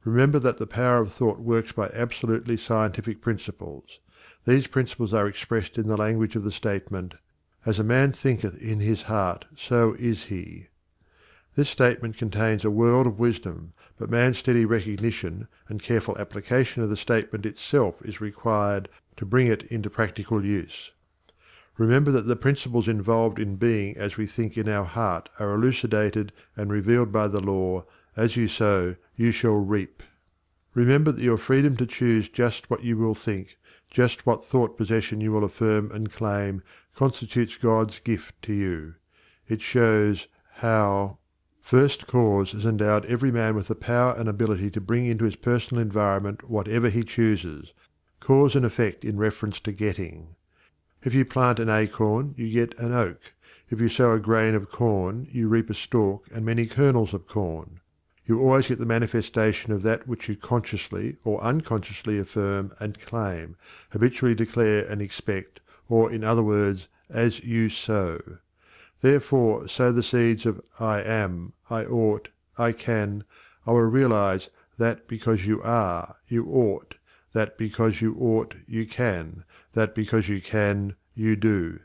Remember that the power of thought works by absolutely scientific principles. These principles are expressed in the language of the statement, As a man thinketh in his heart, so is he. This statement contains a world of wisdom, but man's steady recognition and careful application of the statement itself is required to bring it into practical use. Remember that the principles involved in being as we think in our heart are elucidated and revealed by the law, "As you sow, you shall reap." Remember that your freedom to choose just what you will think, just what thought possession you will affirm and claim, constitutes God's gift to you. It shows how First Cause has endowed every man with the power and ability to bring into his personal environment whatever he chooses, cause and effect in reference to getting. If you plant an acorn, you get an oak. If you sow a grain of corn, you reap a stalk and many kernels of corn. You always get the manifestation of that which you consciously or unconsciously affirm and claim, habitually declare and expect, or in other words, as you sow. Therefore sow the seeds of "I am," "I ought," "I can," "I will realize" that because you are, you ought, that because you ought, you can, that because you can, you do.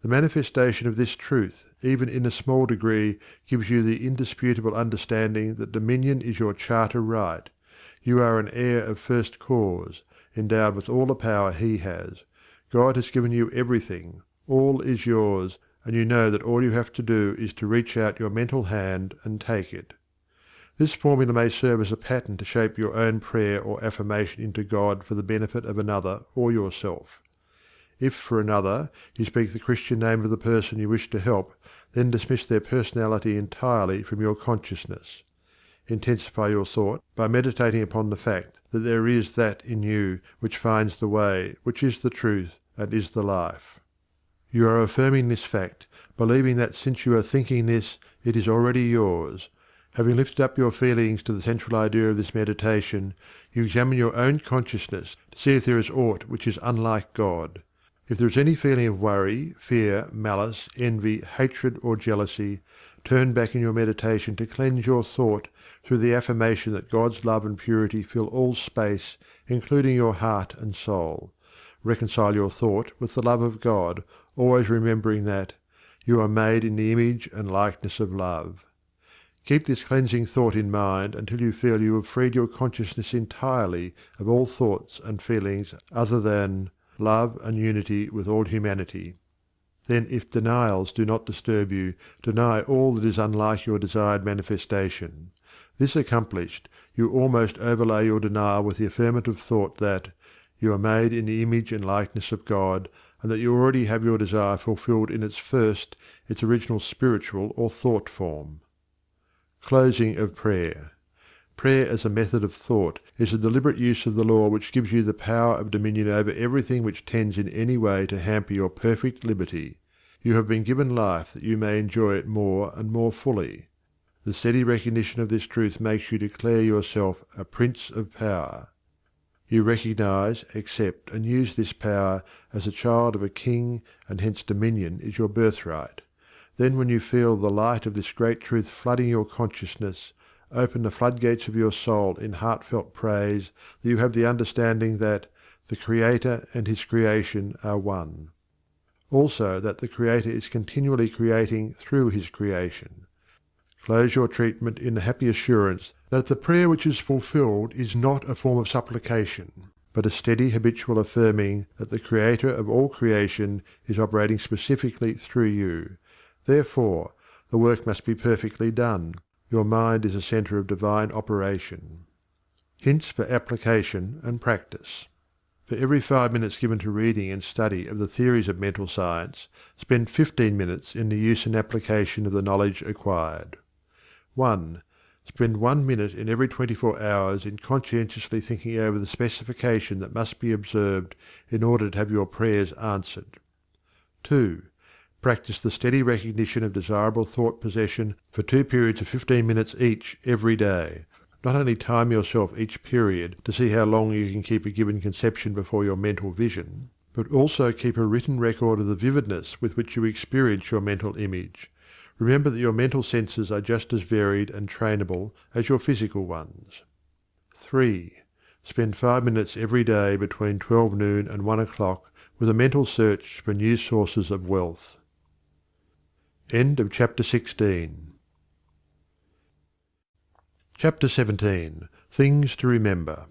The manifestation of this truth, even in a small degree, gives you the indisputable understanding that dominion is your charter right. You are an heir of First Cause, endowed with all the power he has. God has given you everything. All is yours, and you know that all you have to do is to reach out your mental hand and take it. This formula may serve as a pattern to shape your own prayer or affirmation into God for the benefit of another or yourself. If for another you speak the Christian name of the person you wish to help, then dismiss their personality entirely from your consciousness. Intensify your thought by meditating upon the fact that there is that in you which finds the way, which is the truth, and is the life. You are affirming this fact, believing that since you are thinking this, it is already yours. Having lifted up your feelings to the central idea of this meditation, you examine your own consciousness to see if there is aught which is unlike God. If there is any feeling of worry, fear, malice, envy, hatred, or jealousy, turn back in your meditation to cleanse your thought through the affirmation that God's love and purity fill all space, including your heart and soul. Reconcile your thought with the love of God, always remembering that you are made in the image and likeness of love. Keep this cleansing thought in mind until you feel you have freed your consciousness entirely of all thoughts and feelings other than love and unity with all humanity. Then, if denials do not disturb you, deny all that is unlike your desired manifestation. This accomplished, you almost overlay your denial with the affirmative thought that you are made in the image and likeness of God, and that you already have your desire fulfilled in its original spiritual or thought form. Closing of prayer. Prayer as a method of thought is a deliberate use of the law which gives you the power of dominion over everything which tends in any way to hamper your perfect liberty. You have been given life that you may enjoy it more and more fully. The steady recognition of this truth makes you declare yourself a Prince of Power. You recognize, accept, and use this power as a child of a king, and hence dominion is your birthright. Then when you feel the light of this great truth flooding your consciousness, open the floodgates of your soul in heartfelt praise that you have the understanding that the Creator and his creation are one. Also that the Creator is continually creating through his creation. Close your treatment in the happy assurance that the prayer which is fulfilled is not a form of supplication, but a steady habitual affirming that the Creator of all creation is operating specifically through you. Therefore, the work must be perfectly done. Your mind is a center of divine operation. Hints for application and practice. For every 5 minutes given to reading and study of the theories of mental science, spend 15 minutes in the use and application of the knowledge acquired. 1. Spend 1 minute in every 24 hours in conscientiously thinking over the specification that must be observed in order to have your prayers answered. 2. Practice the steady recognition of desirable thought possession for 2 periods of 15 minutes each every day. Not only time yourself each period to see how long you can keep a given conception before your mental vision, but also keep a written record of the vividness with which you experience your mental image. Remember that your mental senses are just as varied and trainable as your physical ones. 3. Spend 5 minutes every day between 12 noon and 1 o'clock with a mental search for new sources of wealth. End of chapter 16. Chapter 17. Things to Remember.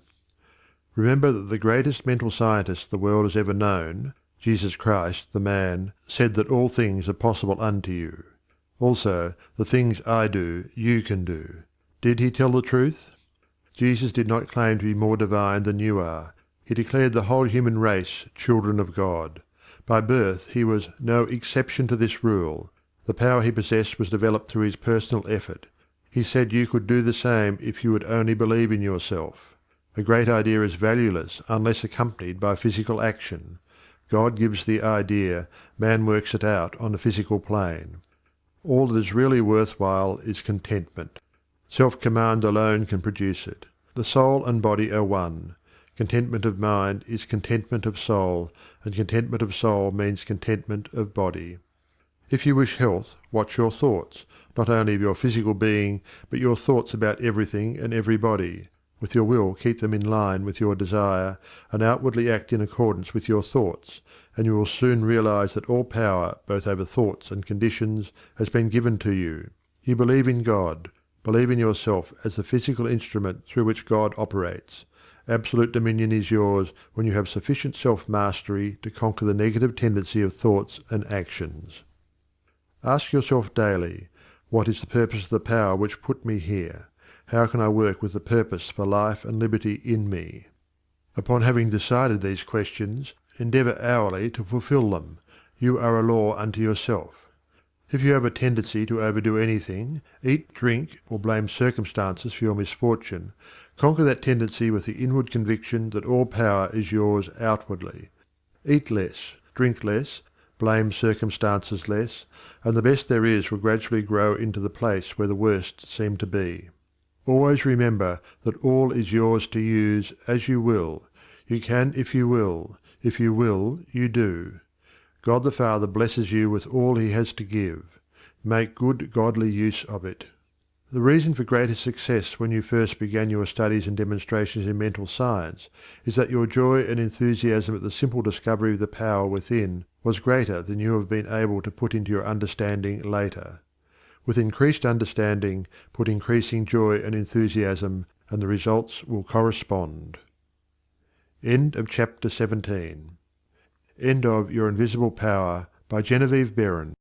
Remember that the greatest mental scientist the world has ever known, Jesus Christ, the man, said that all things are possible unto you. Also, the things I do, you can do. Did he tell the truth? Jesus did not claim to be more divine than you are. He declared the whole human race children of God. By birth he was no exception to this rule. The power he possessed was developed through his personal effort. He said you could do the same if you would only believe in yourself. A great idea is valueless unless accompanied by physical action. God gives the idea, man works it out on the physical plane. All that is really worthwhile is contentment. Self-command alone can produce it. The soul and body are one. Contentment of mind is contentment of soul, and contentment of soul means contentment of body. If you wish health, watch your thoughts, not only of your physical being, but your thoughts about everything and everybody. With your will keep them in line with your desire, and outwardly act in accordance with your thoughts, and you will soon realize that all power, both over thoughts and conditions, has been given to you. You believe in God. Believe in yourself as the physical instrument through which God operates. Absolute dominion is yours when you have sufficient self-mastery to conquer the negative tendency of thoughts and actions. Ask yourself daily, what is the purpose of the power which put me here? How can I work with the purpose for life and liberty in me? Upon having decided these questions, endeavour hourly to fulfil them. You are a law unto yourself. If you have a tendency to overdo anything, eat, drink, or blame circumstances for your misfortune, conquer that tendency with the inward conviction that all power is yours outwardly. Eat less, drink less, blame circumstances less, and the best there is will gradually grow into the place where the worst seem to be. Always remember that all is yours to use as you will. You can if you will. If you will, you do. God the Father blesses you with all he has to give. Make good godly use of it. The reason for greater success when you first began your studies and demonstrations in mental science is that your joy and enthusiasm at the simple discovery of the power within was greater than you have been able to put into your understanding later. With increased understanding, put increasing joy and enthusiasm, and the results will correspond. End of chapter 17. End of Your Invisible Power by Genevieve Behrend.